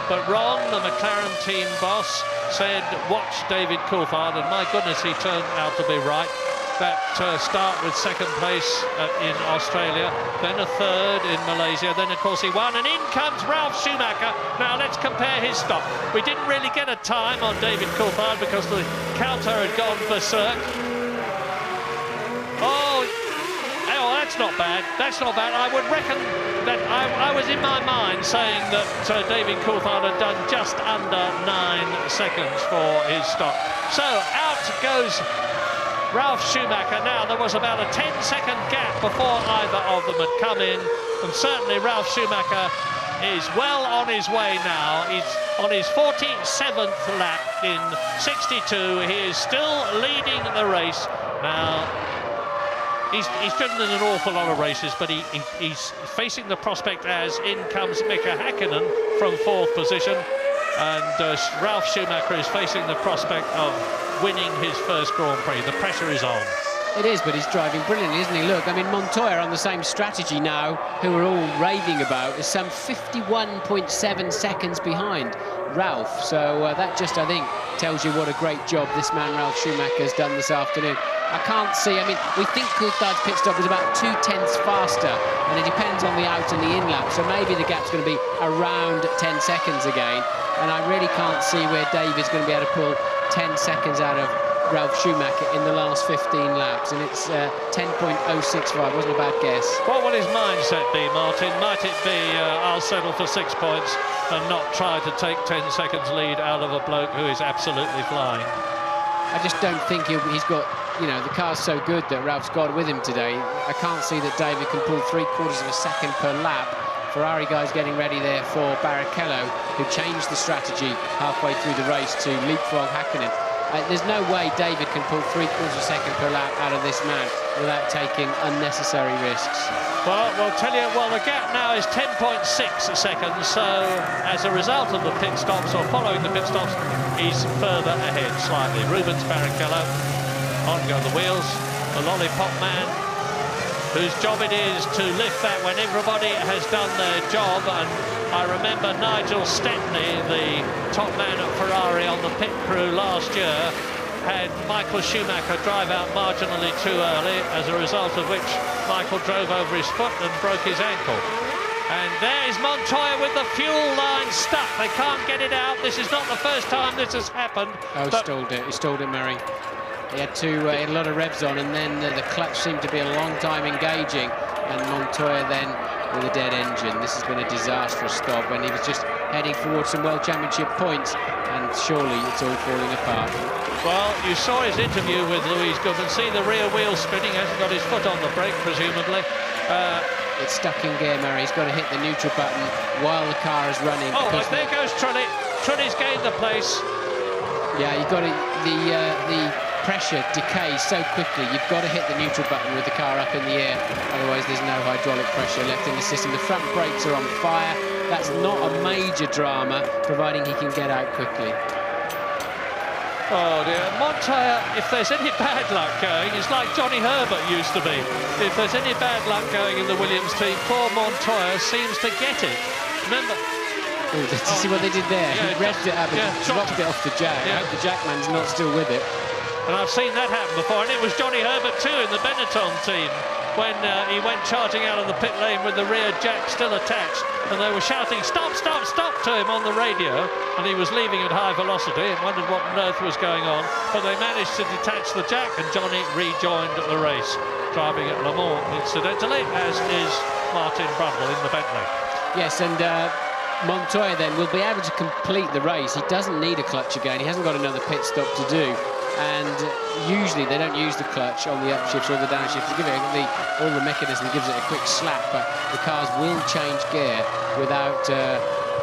But Ron, the McLaren team boss, said, watch David Coulthard, and my goodness, he turned out to be right. That start with second place in Australia, then a third in Malaysia, then of course he won, and in comes Ralf Schumacher. Now let's compare his stop. We didn't really get a time on David Coulthard because the counter had gone berserk. Oh, that's not bad. That's not bad. I would reckon that I was in my mind saying that David Coulthard had done just under 9 seconds for his stop. So out goes Ralf Schumacher. Now, there was about a 10-second gap before either of them had come in, and certainly Ralf Schumacher is well on his way now. He's on his 47th lap in 62. He is still leading the race. Now, he's driven in an awful lot of races, but he's facing the prospect as in comes Mika Häkkinen from 4th position, and Ralf Schumacher is facing the prospect of winning his first Grand Prix. The pressure is on. It is, but he's driving brilliantly, isn't he? Look, I mean, Montoya on the same strategy now, who we're all raving about, is some 51.7 seconds behind Ralph. So that just, I think, tells you what a great job this man, Ralf Schumacher, has done this afternoon. I can't see, I mean, we think Coulthard's pit stop is about 0.2 faster, and it depends on the out and the in lap, so maybe the gap's going to be around 10 seconds again, and I really can't see where David's going to be able to pull 10 seconds out of Ralf Schumacher in the last 15 laps, and it's 10.065, wasn't a bad guess. What will his mindset be, Martin? Might it be, I'll settle for 6 points and not try to take 10 seconds lead out of a bloke who is absolutely flying? I just don't think he's got, you know, the car's so good that Ralph's got with him today. I can't see that David can pull 3/4 of a second per lap. Ferrari guys getting ready there for Barrichello, who changed the strategy halfway through the race to leapfrog Häkkinen. There's no way David can pull 3/4 of a second per lap out of this man without taking unnecessary risks. Well, we'll tell you, well, the gap now is 10.6 seconds, so as a result of the pit stops, or following the pit stops, he's further ahead slightly. Rubens Barrichello, on go the wheels, the lollipop man, whose job it is to lift that when everybody has done their job. And I remember Nigel Stepney, the top man at Ferrari on the pit crew last year, had Michael Schumacher drive out marginally too early, as a result of which Michael drove over his foot and broke his ankle. And there's Montoya with the fuel line stuck. They can't get it out. This is not the first time this has happened. Oh, he stalled it, Murray. He had a lot of revs on, and then the clutch seemed to be a long time engaging, and Montoya then with a dead engine. This has been a disastrous stop when he was just heading towards some World Championship points, and surely it's all falling apart. Well, you saw his interview with Louise Goodman. See the rear wheel spinning, hasn't got his foot on the brake, presumably. It's stuck in gear, Murray. He's got to hit the neutral button while the car is running. Oh, there goes Trulli. Trulli's gained the place. Yeah, you've got to, the pressure decays so quickly. You've got to hit the neutral button with the car up in the air, otherwise there's no hydraulic pressure left in the system. The front brakes are on fire. That's not a major drama, providing he can get out quickly. Oh dear, Montoya, if there's any bad luck going, it's like Johnny Herbert used to be. If there's any bad luck going in the Williams team, poor Montoya seems to get it. Remember, Oh, did you see what they did there? Yeah, He revved it up and dropped it off the jack. Yeah. I hope the jackman's not still with it. And I've seen that happen before, and it was Johnny Herbert too in the Benetton team when he went charging out of the pit lane with the rear jack still attached, and they were shouting stop, stop, stop to him on the radio, and he was leaving at high velocity and wondered what on earth was going on, but they managed to detach the jack and Johnny rejoined the race, driving at Le Mans incidentally, as is Martin Brundle in the Bentley. Yes, and Montoya then will be able to complete the race. He doesn't need a clutch again. He hasn't got another pit stop to do. And usually they don't use the clutch on the upshifts or the downshifts. They give it all the mechanism gives it a quick slap, but the cars will change gear without.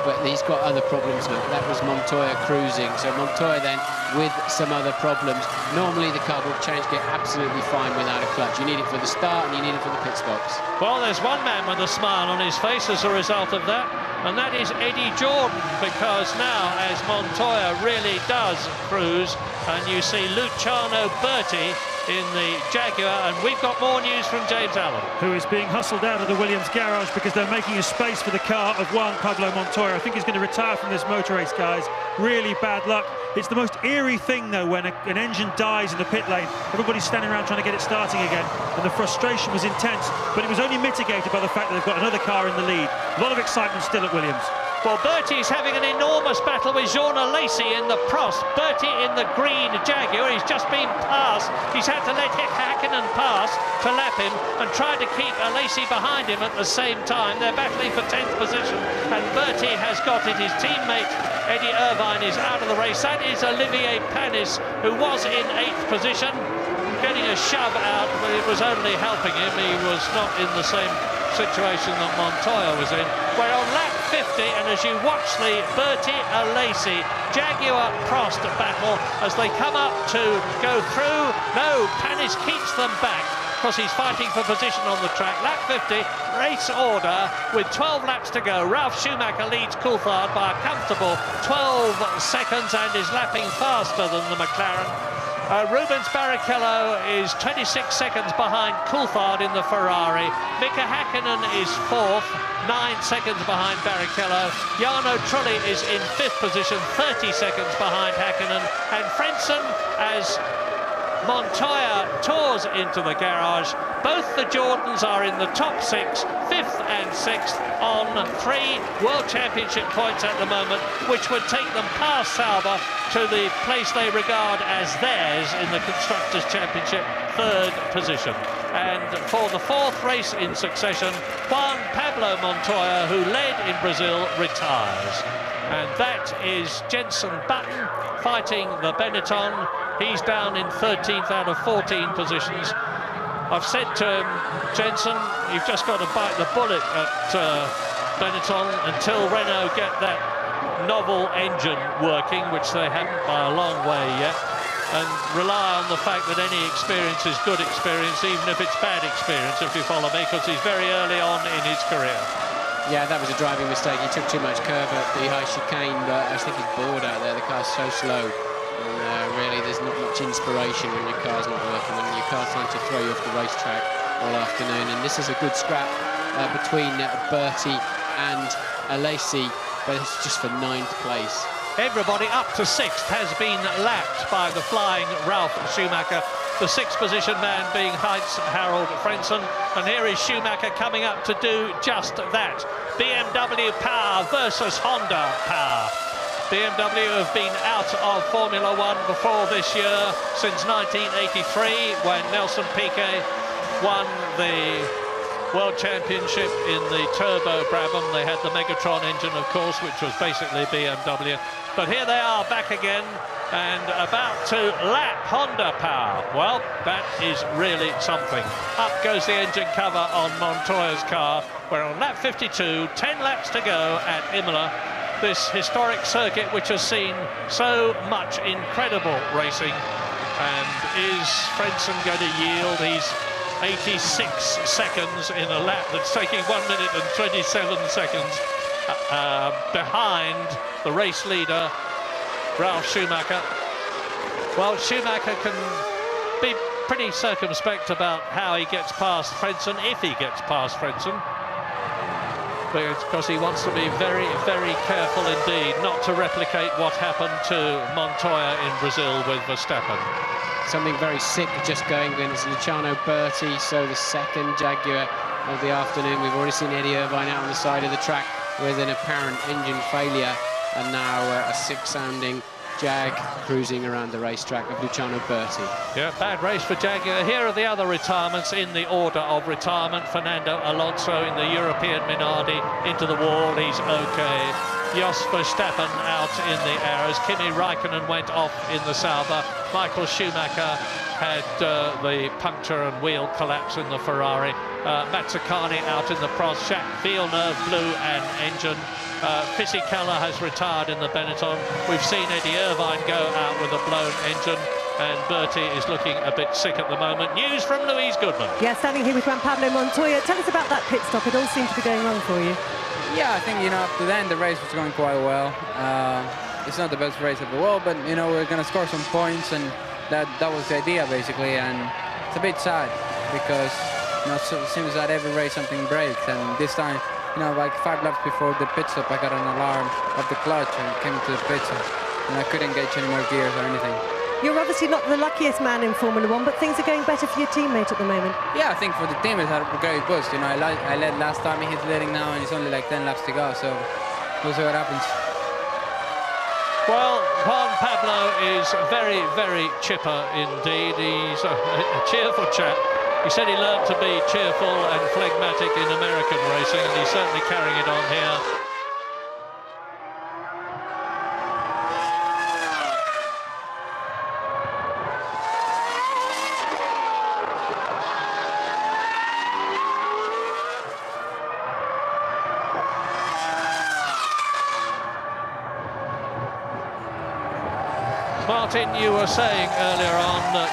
But he's got other problems now. That was Montoya cruising. So Montoya then with some other problems. Normally the car will change gear absolutely fine without a clutch. You need it for the start and you need it for the pit stops. Well, there's one man with a smile on his face as a result of that, and that is Eddie Jordan, because now as Montoya really does cruise, and you see Luciano Berti in the Jaguar, and we've got more news from James Allen, who is being hustled out of the Williams garage because they're making a space for the car of Juan Pablo Montoya. I think he's going to retire from this motor race, guys. Really bad luck. It's the most eerie thing, though, when an engine dies in the pit lane. Everybody's standing around trying to get it starting again, and the frustration was intense, but it was only mitigated by the fact that they've got another car in the lead. A lot of excitement still at Williams. Well, Bertie's having an enormous battle with Jean Alesi in the Prost. Bertie in the green Jaguar. He's just been passed. He's had to let Hakkinen pass to lap him and try to keep Alesi behind him at the same time. They're battling for 10th position, and Bertie has got it. His teammate Eddie Irvine is out of the race. That is Olivier Panis, who was in 8th position, getting a shove out, but it was only helping him. He was not in the same situation that Montoya was in. We're on lap 50, and as you watch the Bertie Alesi Jaguar Prost battle as they come up to go through, no, Panis keeps them back because he's fighting for position on the track. Lap 50, race order with 12 laps to go. Ralf Schumacher leads Coulthard by a comfortable 12 seconds and is lapping faster than the McLaren. Rubens Barrichello is 26 seconds behind Coulthard in the Ferrari. Mika Hakkinen is 4th, 9 seconds behind Barrichello. Jarno Trulli is in 5th position, 30 seconds behind Hakkinen. And Frentzen, as Montoya tours into the garage, both the Jordans are in the top 6, 5th and 6th on 3 World Championship points at the moment, which would take them past Sauber to the place they regard as theirs in the Constructors' Championship, 3rd position. And for the 4th race in succession, Juan Pablo Montoya, who led in Brazil, retires. And that is Jenson Button fighting the Benetton. He's down in 13th out of 14 positions. I've said to him, Jenson, you've just got to bite the bullet at Benetton until Renault get that novel engine working, which they haven't by a long way yet, and rely on the fact that any experience is good experience, even if it's bad experience, if you follow me, because he's very early on in his career. Yeah, that was a driving mistake. He took too much curve at the high chicane, but I think he's bored out there. The car's so slow. And really, there's not much inspiration when your car's not working, when your car's trying to throw you off the racetrack all afternoon. And this is a good scrap between Bertie and Alesi, but it's just for 9th place. Everybody up to 6th has been lapped by the flying Ralf Schumacher. The 6th position man being Heinz-Harald Frentzen. And here is Schumacher coming up to do just that. BMW power versus Honda power. BMW have been out of Formula One before this year, since 1983, when Nelson Piquet won the World Championship in the Turbo Brabham. They had the Megatron engine, of course, which was basically BMW. But here they are back again and about to lap Honda power. Well, that is really something. Up goes the engine cover on Montoya's car. We're on lap 52, 10 laps to go at Imola. This historic circuit which has seen so much incredible racing. And is Frentzen going to yield? He's 86 seconds in a lap that's taking 1 minute and 27 seconds behind the race leader, Ralf Schumacher. Well, Schumacher can be pretty circumspect about how he gets past Frentzen, if he gets past Frentzen. because he wants to be very, very careful indeed not to replicate what happened to Montoya in Brazil with Verstappen. Something very sick just going against Luciano Berti, so the second Jaguar of the afternoon. We've already seen Eddie Irvine out on the side of the track with an apparent engine failure, and now a sick-sounding Jag cruising around the racetrack of Luciano Berti. Yeah, bad race for Jaguar. Here are the other retirements in the order of retirement. Fernando Alonso in the European Minardi into the wall, he's okay. Jos Verstappen out in the arrows. Kimi Raikkonen went off in the Sauber. Michael Schumacher had the puncture and wheel collapse in the Ferrari. Mazzacane out in the Prost. Jacques Villeneuve blew an engine. Fisichella has retired in the Benetton. We've seen Eddie Irvine go out with a blown engine, and Berti is looking a bit sick at the moment. News from Louise Goodman. Yeah, standing here with Juan Pablo Montoya. Tell us about that pit stop. It all seemed to be going wrong for you. Yeah, I think, up to then the race was going quite well. It's not the best race of the world, but, we're going to score some points, and that was the idea, basically. And it's a bit sad because, it seems that every race something breaks, and this time, like 5 laps before the pit stop, I got an alarm of the clutch and came to the pit stop, and I couldn't engage any more gears or anything. You're obviously not the luckiest man in Formula One, but things are going better for your teammate at the moment. Yeah, I think for the team it's had a great boost. I led last time, he's leading now, and it's only like 10 laps to go, so we'll see what happens. Well, Juan Pablo is very, very chipper indeed. He's a cheerful chap. He said he learned to be cheerful and phlegmatic in American racing, and he's certainly carrying it on here. Martin, you were saying earlier on that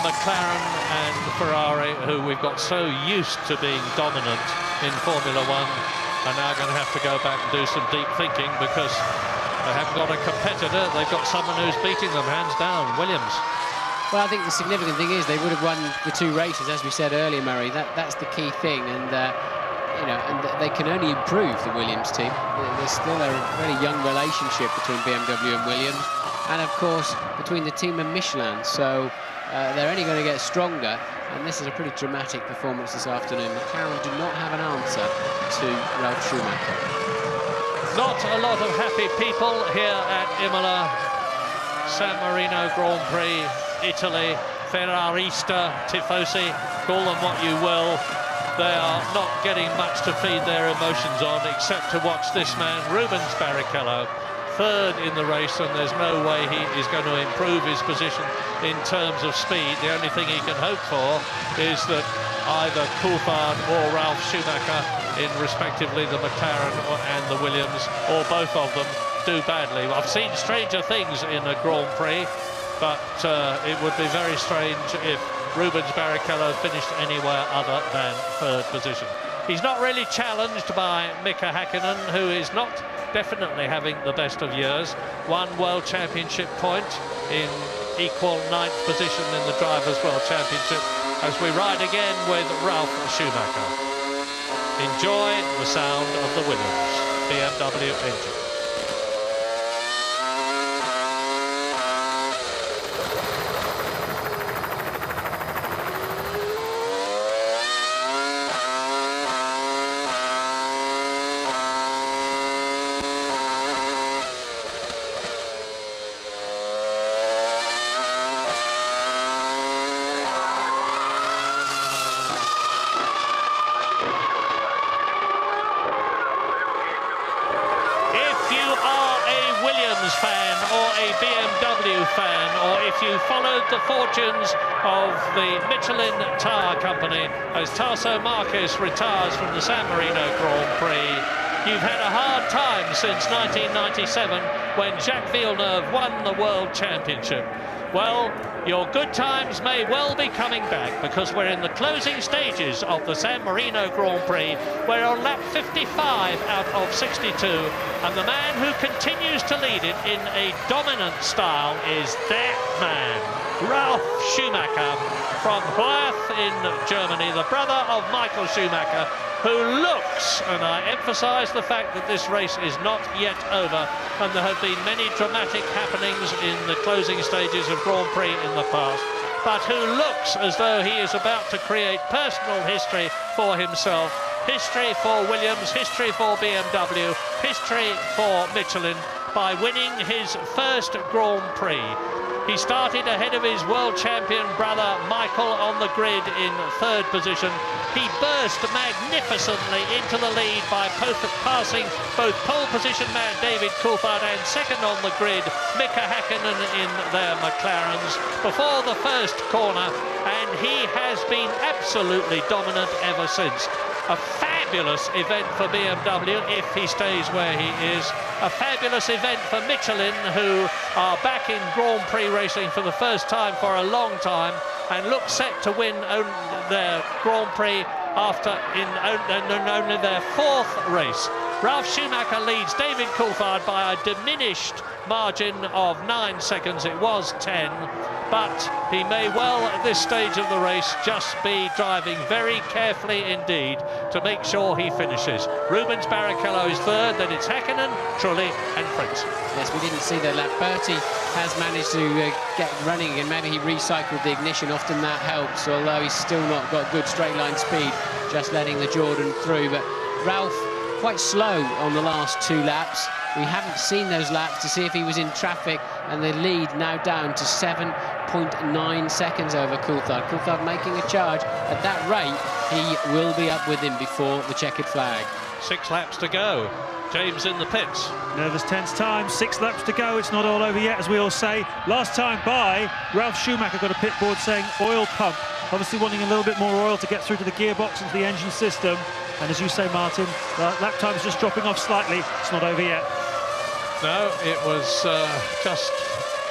McLaren and Ferrari, who we've got so used to being dominant in Formula One, are now going to have to go back and do some deep thinking because they haven't got a competitor. They've got someone who's beating them hands down, Williams. Well, I think the significant thing is they would have won the 2 races, as we said earlier, Murray. That's the key thing, and and they can only improve, the Williams team. There's still a very young relationship between BMW and Williams, and of course between the team and Michelin, so they're only going to get stronger, and this is a pretty dramatic performance this afternoon. McLaren do not have an answer to Ralf Schumacher. Not a lot of happy people here at Imola. San Marino Grand Prix, Italy, Ferrarista, Tifosi, call them what you will. They are not getting much to feed their emotions on, except to watch this man, Rubens Barrichello, third in the race, and there's no way he is going to improve his position in terms of speed. The only thing he can hope for is that either Coulthard or Ralf Schumacher, in respectively the McLaren and the Williams, or both of them, do badly. I've seen stranger things in a Grand Prix, but it would be very strange if Rubens Barrichello finished anywhere other than third position. He's not really challenged by Mika Häkkinen, who is not definitely having the best of years. 1 World Championship point in equal 9th position in the Drivers' World Championship as we ride again with Ralf Schumacher. Enjoy the sound of the Williams BMW engine. Fan or a BMW fan, or if you followed the fortunes of the Michelin Tire Company as Tasso Marquez retires from the San Marino Grand Prix, you've had a hard time since 1997 when Jacques Villeneuve won the World Championship. Well, your good times may well be coming back, because we're in the closing stages of the San Marino Grand Prix. We're on lap 55 out of 62, and the man who continues to lead it in a dominant style is that man, Ralf Schumacher from Hörth in Germany, the brother of Michael Schumacher, who looked looks, and I emphasise the fact that this race is not yet over, and there have been many dramatic happenings in the closing stages of Grand Prix in the past, but who looks as though he is about to create personal history for himself, history for Williams, history for BMW, history for Michelin, by winning his first Grand Prix. He started ahead of his world champion brother Michael on the grid in third position. He burst magnificently into the lead by passing both pole position man David Coulthard and second on the grid Mika Häkkinen in their McLarens before the first corner, and he has been absolutely dominant ever since. A fabulous event for BMW if he stays where he is. A fabulous event for Michelin, who are back in Grand Prix racing for the first time for a long time and look set to win their Grand Prix after only their fourth race. Ralf Schumacher leads David Coulthard by a diminished margin of 9 seconds. It was 10, but he may well at this stage of the race just be driving very carefully indeed to make sure he finishes. Rubens Barrichello is third, then it's Häkkinen, Trulli and Prix. Yes, we didn't see that lap. Bertie has managed to get running, and maybe he recycled the ignition. Often that helps, although he's still not got good straight line speed, just letting the Jordan through. But Ralf quite slow on the last 2 laps. We haven't seen those laps to see if he was in traffic, and the lead now down to 7.9 seconds over Coulthard. Coulthard making a charge. At that rate, he will be up with him before the checkered flag. 6 laps to go. James in the pits. Nervous, tense time, 6 laps to go. It's not all over yet, as we all say. Last time by, Ralf Schumacher got a pit board saying oil pump. Obviously wanting a little bit more oil to get through to the gearbox and to the engine system. And as you say, Martin, lap time is just dropping off slightly. It's not over yet. No, it was just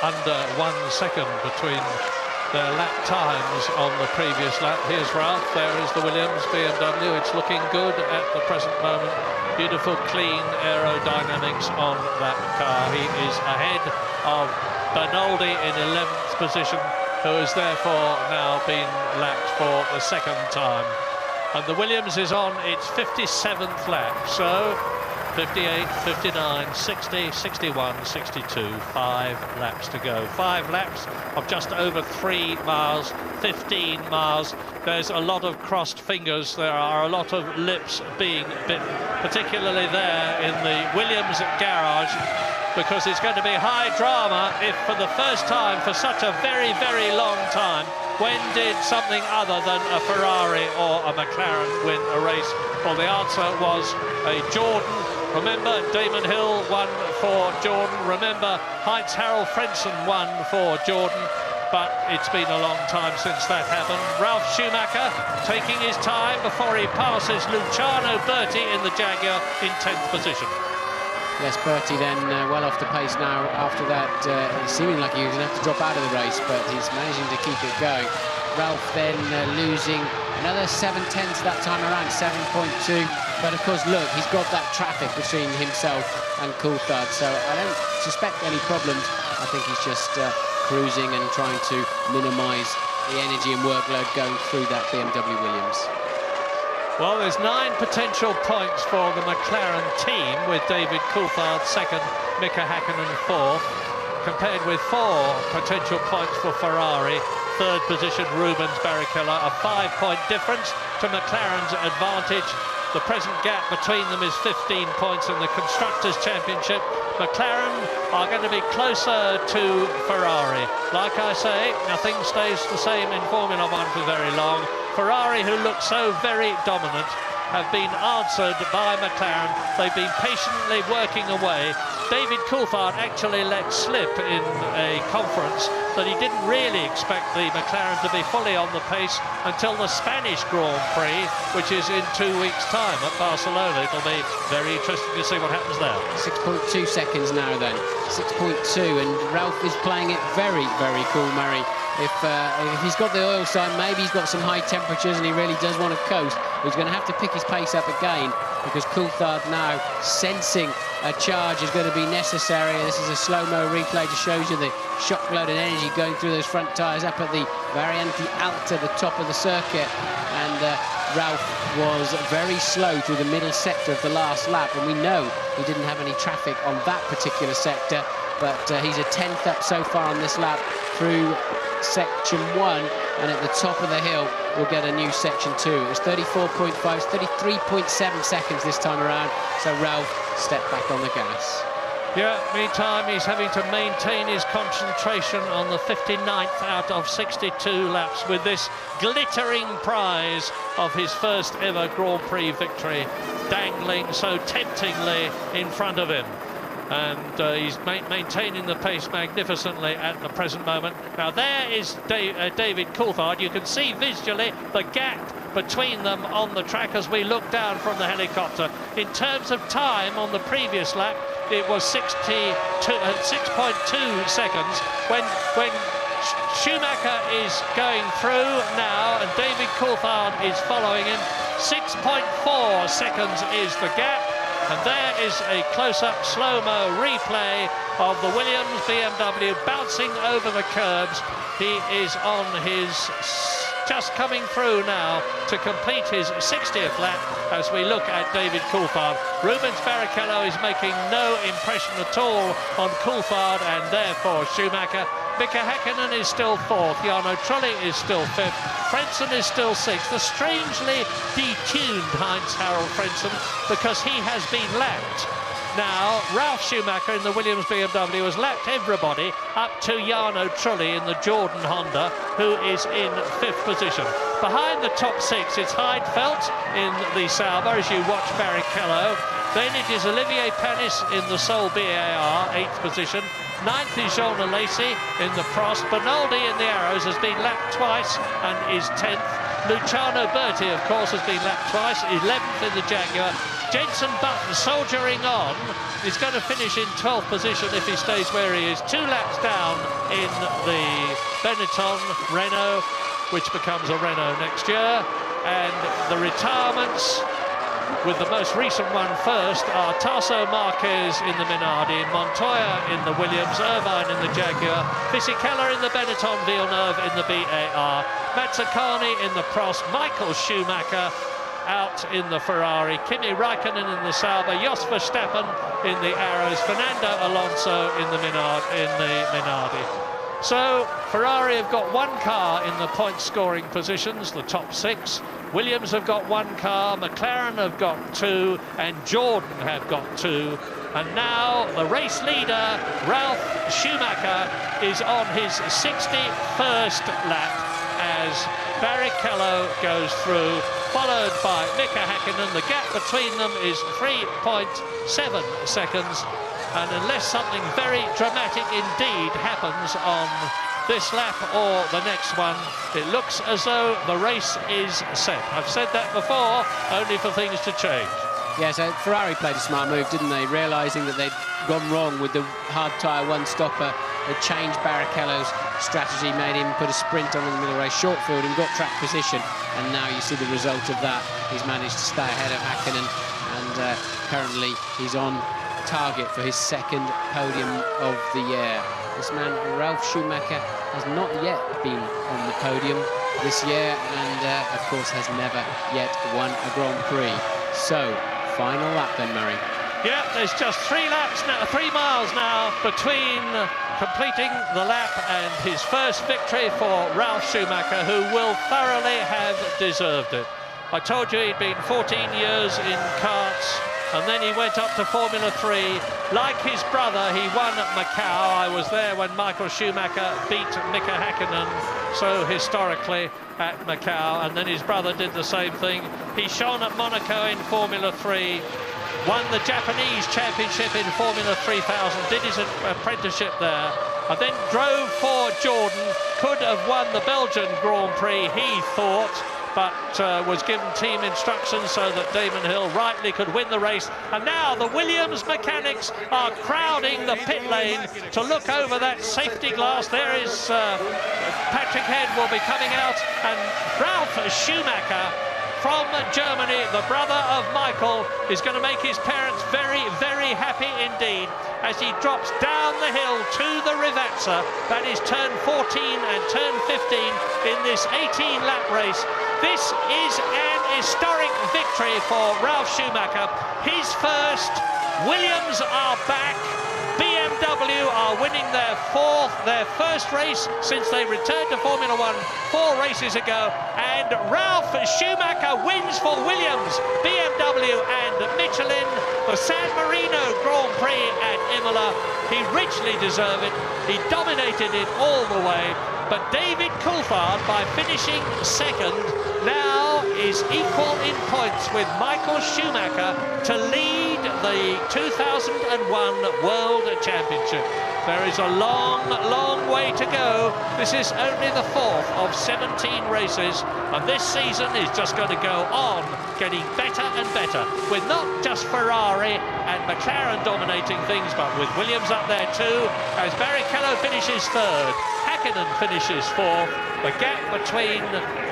under 1 second between their lap times on the previous lap. Here's Ralf, there is the Williams BMW. It's looking good at the present moment. Beautiful, clean aerodynamics on that car. He is ahead of Bernoldi in 11th position, who has therefore now been lapped for the second time. And the Williams is on its 57th lap, so 58, 59, 60, 61, 62, 5 laps to go. 5 laps of just over 3 miles, 15 miles. There's a lot of crossed fingers. There are a lot of lips being bitten, particularly there in the Williams garage, because it's going to be high drama if for the first time for such a very, very long time, when did something other than a Ferrari or a McLaren win a race? Well, the answer was a Jordan. Remember, Damon Hill won for Jordan. Remember, Heinz-Harald Frentzen won for Jordan. But it's been a long time since that happened. Ralf Schumacher taking his time before he passes Luciano Berti in the Jaguar in 10th position. Yes, Bertie then well off the pace now after that. It's seeming like he was going to have to drop out of the race, but he's managing to keep it going. Ralf then losing another 7/10 that time around, 7.2. But of course, look, he's got that traffic between himself and Coulthard, so I don't suspect any problems. I think he's just cruising and trying to minimise the energy and workload going through that BMW Williams. Well, there's 9 potential points for the McLaren team, with David Coulthard second, Mika Häkkinen fourth, compared with 4 potential points for Ferrari. Third position, Rubens Barrichello, a 5-point difference to McLaren's advantage. The present gap between them is 15 points in the Constructors' Championship. McLaren are going to be closer to Ferrari. Like I say, nothing stays the same in Formula One for very long. Ferrari, who look so very dominant, have been answered by McLaren. They've been patiently working away. David Coulthard actually let slip in a conference that he didn't really expect the McLaren to be fully on the pace until the Spanish Grand Prix, which is in 2 weeks' time at Barcelona. It'll be very interesting to see what happens there. 6.2 seconds now then, 6.2, and Ralf is playing it very, very cool, Murray. If he's got the oil sign, maybe he's got some high temperatures and he really does want to coast. He's going to have to pick his pace up again, because Coulthard now sensing a charge is going to be necessary. This is a slow-mo replay to show you the shock load and energy going through those front tyres up at the Variante Alta, the top of the circuit. And Ralph was very slow through the middle sector of the last lap, and we know he didn't have any traffic on that particular sector, but he's a 10th up so far on this lap through section 1, and at the top of the hill we'll get a new section 2. It was 34.5, 33.7 seconds this time around, so Ralph stepped back on the gas. Yeah, meantime, he's having to maintain his concentration on the 59th out of 62 laps with this glittering prize of his first ever Grand Prix victory dangling so temptingly in front of him. And he's maintaining the pace magnificently at the present moment. Now there is David Coulthard. You can see visually the gap between them on the track as we look down from the helicopter. In terms of time on the previous lap, it was 6.2 seconds. When Schumacher is going through now and David Coulthard is following him, 6.4 seconds is the gap. And there is a close-up slow-mo replay of the Williams BMW bouncing over the curbs. He is on his, just coming through now to complete his 60th lap as we look at David Coulthard. Rubens Barrichello is making no impression at all on Coulthard, and therefore Schumacher. Mika Häkkinen is still 4th, Jarno Trulli is still 5th, Frentzen is still 6th. The strangely detuned Heinz-Harald Frentzen, because he has been lapped. Now, Ralf Schumacher in the Williams BMW has lapped everybody up to Jarno Trulli in the Jordan Honda, who is in 5th position. Behind the top 6, it's Heidfeld in the Sauber, as you watch Barrichello. Then it is Olivier Panis in the Sol BAR, 8th position. 9th is Jean Alesi in the Prost. Bernaldi in the Arrows has been lapped twice and is 10th. Luciano Berti, of course, has been lapped twice, 11th in the Jaguar. Jenson Button soldiering on. He's going to finish in 12th position if he stays where he is. 2 laps down in the Benetton Renault, which becomes a Renault next year. And the retirements, with the most recent one first, are Tasso Marquez in the Minardi, Montoya in the Williams, Irvine in the Jaguar, Fisichella in the Benetton, Villeneuve in the BAR, Mazzacani in the Prost, Michael Schumacher out in the Ferrari, Kimi Raikkonen in the Sauber, Jos Verstappen in the Arrows, Fernando Alonso in the Minardi. So Ferrari have got 1 car in the point scoring positions, the top 6. Williams have got 1 car, McLaren have got 2, and Jordan have got 2. And now the race leader, Ralf Schumacher, is on his 61st lap as Barrichello goes through, followed by Mika Häkkinen. The gap between them is 3.7 seconds. And unless something very dramatic indeed happens on this lap or the next one, it looks as though the race is set. I've said that before, only for things to change. Yeah, so Ferrari played a smart move, didn't they? Realising that they'd gone wrong with the hard tyre one-stopper. They changed Barrichello's strategy, made him put a sprint on in the middle race, short field, and got track position. And now you see the result of that. He's managed to stay ahead of Häkkinen, and currently he's on target for his 2nd podium of the year. This man, Ralf Schumacher, has not yet been on the podium this year, and of course has never yet won a Grand Prix. So, final lap then, Murray. Yeah, there's just 3 miles now between completing the lap and his first victory for Ralf Schumacher, who will thoroughly have deserved it. I told you he'd been 14 years in karts, and then he went up to Formula 3. Like his brother, he won at Macau. I was there when Michael Schumacher beat Mika Häkkinen so historically at Macau, and then his brother did the same thing. He shone at Monaco in Formula 3, won the Japanese championship in Formula 3000, did his apprenticeship there, and then drove for Jordan. Could have won the Belgian Grand Prix, he thought, but was given team instructions so that Damon Hill rightly could win the race. And now the Williams mechanics are crowding the pit lane to look over that safety glass. There is Patrick Head will be coming out, and Ralf Schumacher from Germany, the brother of Michael, is going to make his parents very, very happy indeed as he drops down the hill to the Rivazza. That is turn 14 and turn 15 in this 18-lap race. This is an historic victory for Ralf Schumacher. His first. Williams are back. BMW are winning their first race since they returned to Formula 1 4 races ago, and Ralf Schumacher wins for Williams, BMW and Michelin the San Marino Grand Prix at Imola. He richly deserved it. He dominated it all the way, but David Coulthard, by finishing second, now is equal in points with Michael Schumacher to lead the 2001 World Championship. There is a long, long way to go. This is only the 4th of 17 races, and this season is just going to go on, getting better and better, with not just Ferrari and McLaren dominating things, but with Williams up there too, as Barrichello finishes 3rd, Häkkinen finishes 4th. The gap between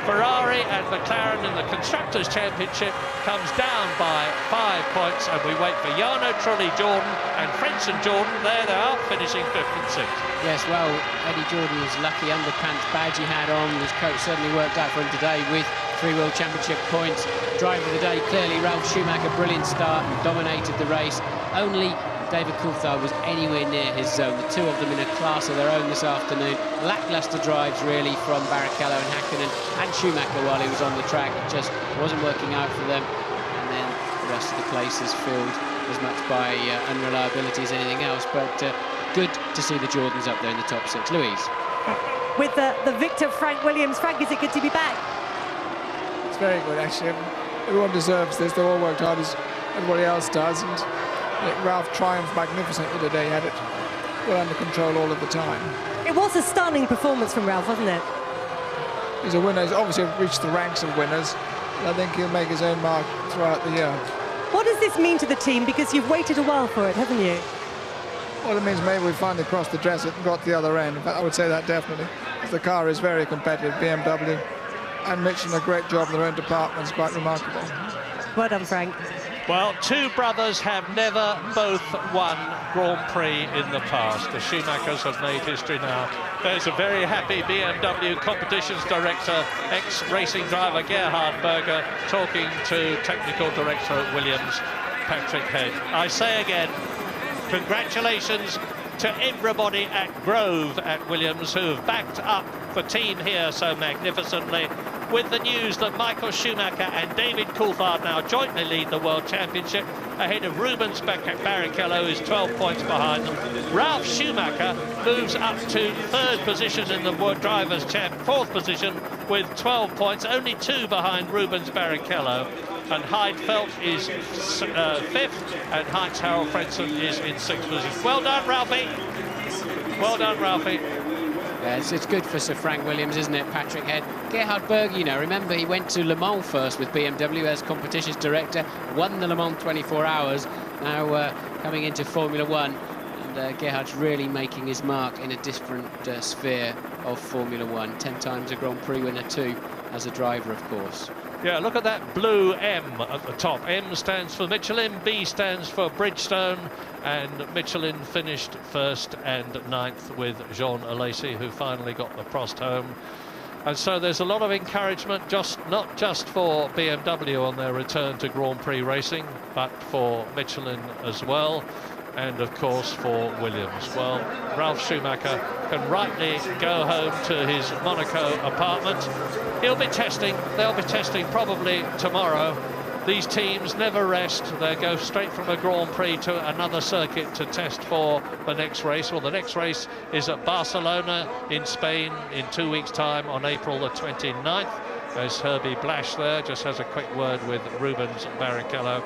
Ferrari and McLaren in the Constructors' Championship comes down by 5 points, and we wait for Jarno Trulli Jordan and Frentzen Jordan. There they are, finishing 5th and 6th. Yes, well, Eddie Jordan was lucky. Underpants badge he had on. His coach certainly worked out for him today with 3 World Championship points. Driver of the day, clearly Ralf Schumacher, brilliant start and dominated the race. Only David Coulthard was anywhere near his zone. The two of them in a class of their own this afternoon. Lacklustre drives really from Barrichello and Häkkinen and Schumacher while he was on the track. It just wasn't working out for them. And then the rest of the place is filled as much by unreliability as anything else. But good to see the Jordans up there in the top 6. Louise. With the victor, Frank Williams. Frank, is it good to be back? It's very good, actually. Everyone deserves this. They've all worked hard as everybody else does. And Ralf triumphed magnificently today. He had it well under control all of the time. It was a stunning performance from Ralf, wasn't it? He's a winner. He's obviously reached the ranks of winners. And I think he'll make his own mark throughout the year. What does this mean to the team? Because you've waited a while for it, haven't you? Well, it means maybe we finally crossed the desert and got to the other end. In fact, I would say that definitely. The car is very competitive. BMW and Michelin, a great job in their own departments. Quite remarkable. Well done, Frank. Well, two brothers have never both won Grand Prix in the past. The Schumachers have made history now. There's a very happy BMW competitions director, ex-racing driver Gerhard Berger, talking to technical director at Williams, Patrick Head. I say again, congratulations to everybody at Grove at Williams who have backed up the team here so magnificently, with the news that Michael Schumacher and David Coulthard now jointly lead the World Championship ahead of Rubens Barrichello, who's 12 points behind them. Ralf Schumacher moves up to 3rd position in the World Drivers' Champ, 4th position with 12 points, only 2 behind Rubens Barrichello. And Heidfeld is 5th, and Heinz-Harald Frentzen is in 6th position. Well done, Ralphie. Well done, Ralphie. Yeah, it's good for Sir Frank Williams, isn't it, Patrick Head? Gerhard Berger, you know, remember he went to Le Mans first with BMW as competitions director, won the Le Mans 24 hours, now coming into Formula 1. And Gerhard's really making his mark in a different sphere of Formula 1. 10 times a Grand Prix winner too, as a driver, of course. Yeah, look at that blue M at the top. M stands for Michelin, B stands for Bridgestone, and Michelin finished 1st and 9th with Jean Alesi, who finally got the Prost home. And so there's a lot of encouragement, not just for BMW on their return to Grand Prix racing, but for Michelin as well, and of course for Williams. Well, Ralf Schumacher can rightly go home to his Monaco apartment. He'll be testing, they'll be testing probably tomorrow. These teams never rest. They go straight from a Grand Prix to another circuit to test for the next race. Well, the next race is at Barcelona in Spain in 2 weeks' time on April the 29th. There's Herbie Blash there, just has a quick word with Rubens Barrichello.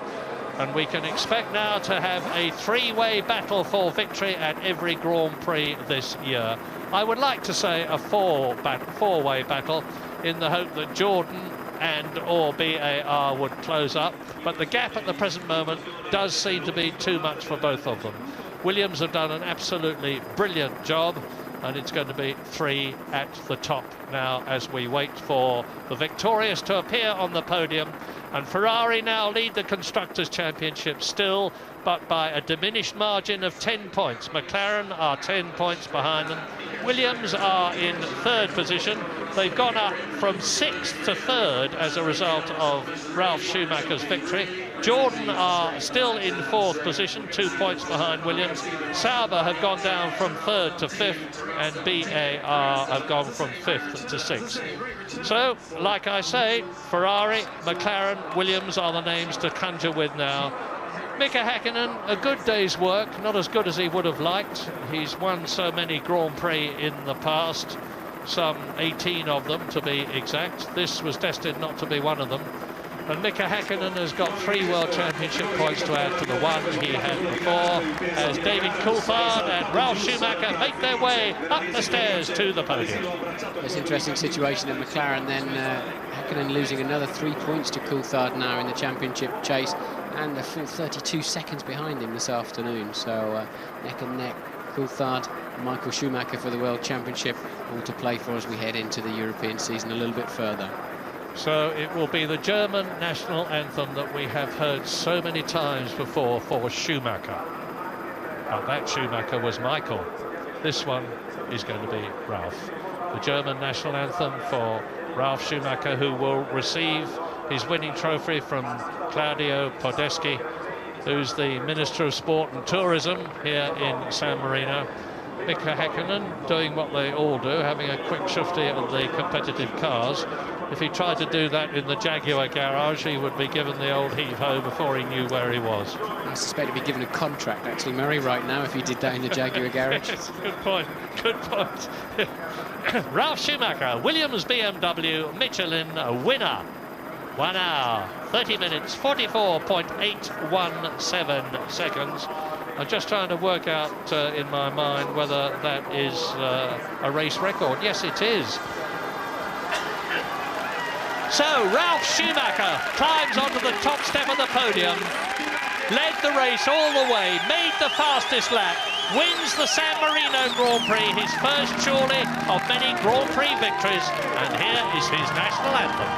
And we can expect now to have a 3-way battle for victory at every Grand Prix this year. I would like to say a 4-way battle in the hope that Jordan and or BAR would close up, but the gap at the present moment does seem to be too much for both of them. Williams have done an absolutely brilliant job, and it's going to be 3 at the top now as we wait for the victorious to appear on the podium. And Ferrari now lead the Constructors' Championship still, but by a diminished margin of 10 points. McLaren are 10 points behind them. Williams are in 3rd position. They've gone up from 6th to 3rd as a result of Ralf Schumacher's victory. Jordan are still in 4th position, 2 points behind Williams. Sauber have gone down from 3rd to 5th, and BAR have gone from 5th to 6th. So, like I say, Ferrari, McLaren, Williams are the names to conjure with now. Mika Häkkinen, a good day's work, not as good as he would have liked. He's won so many Grand Prix in the past, some 18 of them to be exact. This was destined not to be one of them. And Mika Häkkinen has got 3 World Championship points to add to the 1 he had before, as David Coulthard and Ralf Schumacher make their way up the stairs to the podium. It's an interesting situation at McLaren then. Häkkinen losing another 3 points to Coulthard now in the championship chase, and a full 32 seconds behind him this afternoon. So neck and neck, Coulthard, Michael Schumacher for the World Championship, all to play for as we head into the European season a little bit further. So it will be the German national anthem that we have heard so many times before for Schumacher. But that Schumacher was Michael. This one is going to be Ralf. The German national anthem for Ralf Schumacher, who will receive his winning trophy from Claudio Podeschi, who's the Minister of Sport and Tourism here in San Marino. Mika Häkkinen doing what they all do, having a quick shufti at the competitive cars. If he tried to do that in the Jaguar garage, he would be given the old heave-ho before he knew where he was. I suspect he'd be given a contract, actually, Murray, right now, if he did that in the Jaguar garage. Yes, good point, good point. Ralf Schumacher, Williams BMW Michelin winner. 1 hour, 30 minutes, 44.817 seconds. I'm just trying to work out in my mind whether that is a race record. Yes, it is. So, Ralf Schumacher climbs onto the top step of the podium, led the race all the way, made the fastest lap, wins the San Marino Grand Prix, his first surely of many Grand Prix victories, and here is his national anthem.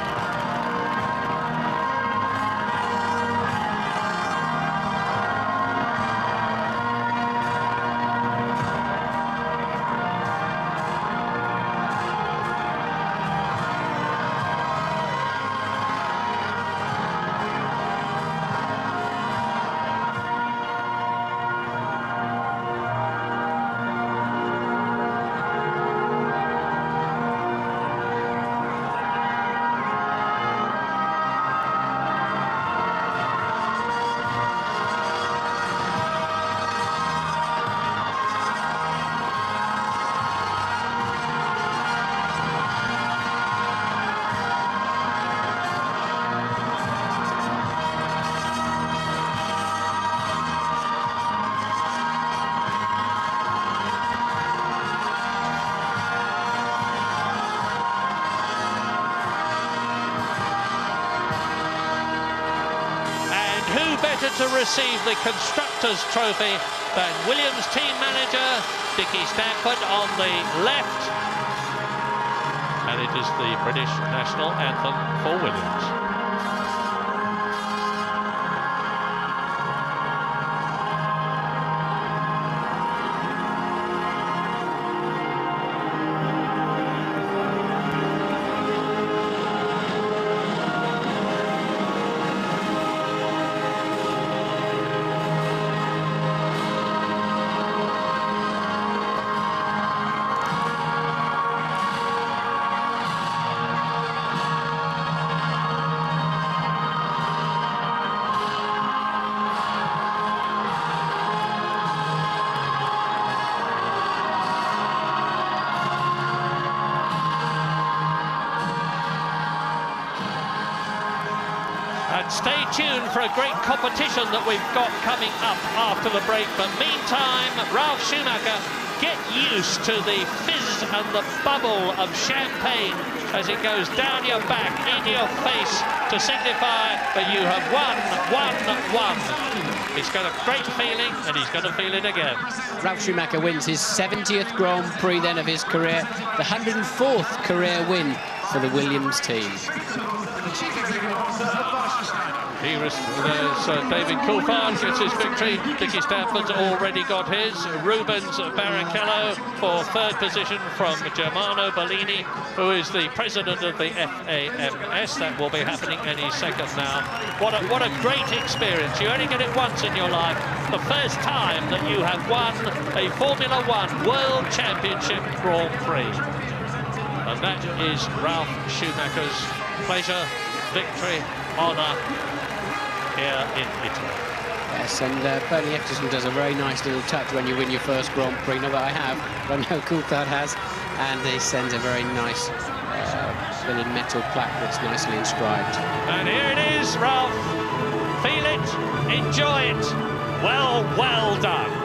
To receive the Constructors' Trophy than Williams team manager Dickie Stanford on the left, and it is the British national anthem for Williams. Stay tuned for a great competition that we've got coming up after the break. But meantime, Ralf Schumacher, get used to the fizz and the bubble of champagne as it goes down your back, in your face, to signify that you have won. He's got a great feeling, and he's going to feel it again. Ralf Schumacher wins his 70th Grand Prix then of his career, the 104th career win for the Williams team. There's David Coulthard gets his victory. Dickie Stanford's already got his. Rubens Barrichello for third position from Germano Bellini, who is the president of the FAMS. That will be happening any second now. What a great experience. You only get it once in your life. The first time that you have won a Formula One World Championship Grand Prix. And that is Ralf Schumacher's pleasure, victory, honour here in Italy. Yes, and Bernie Eccleston does a very nice little touch when you win your first Grand Prix. Not that I have, but I know Coulthard has. And he sends a very nice little metal plaque that's nicely inscribed. And here it is, Ralph. Feel it, enjoy it. Well done.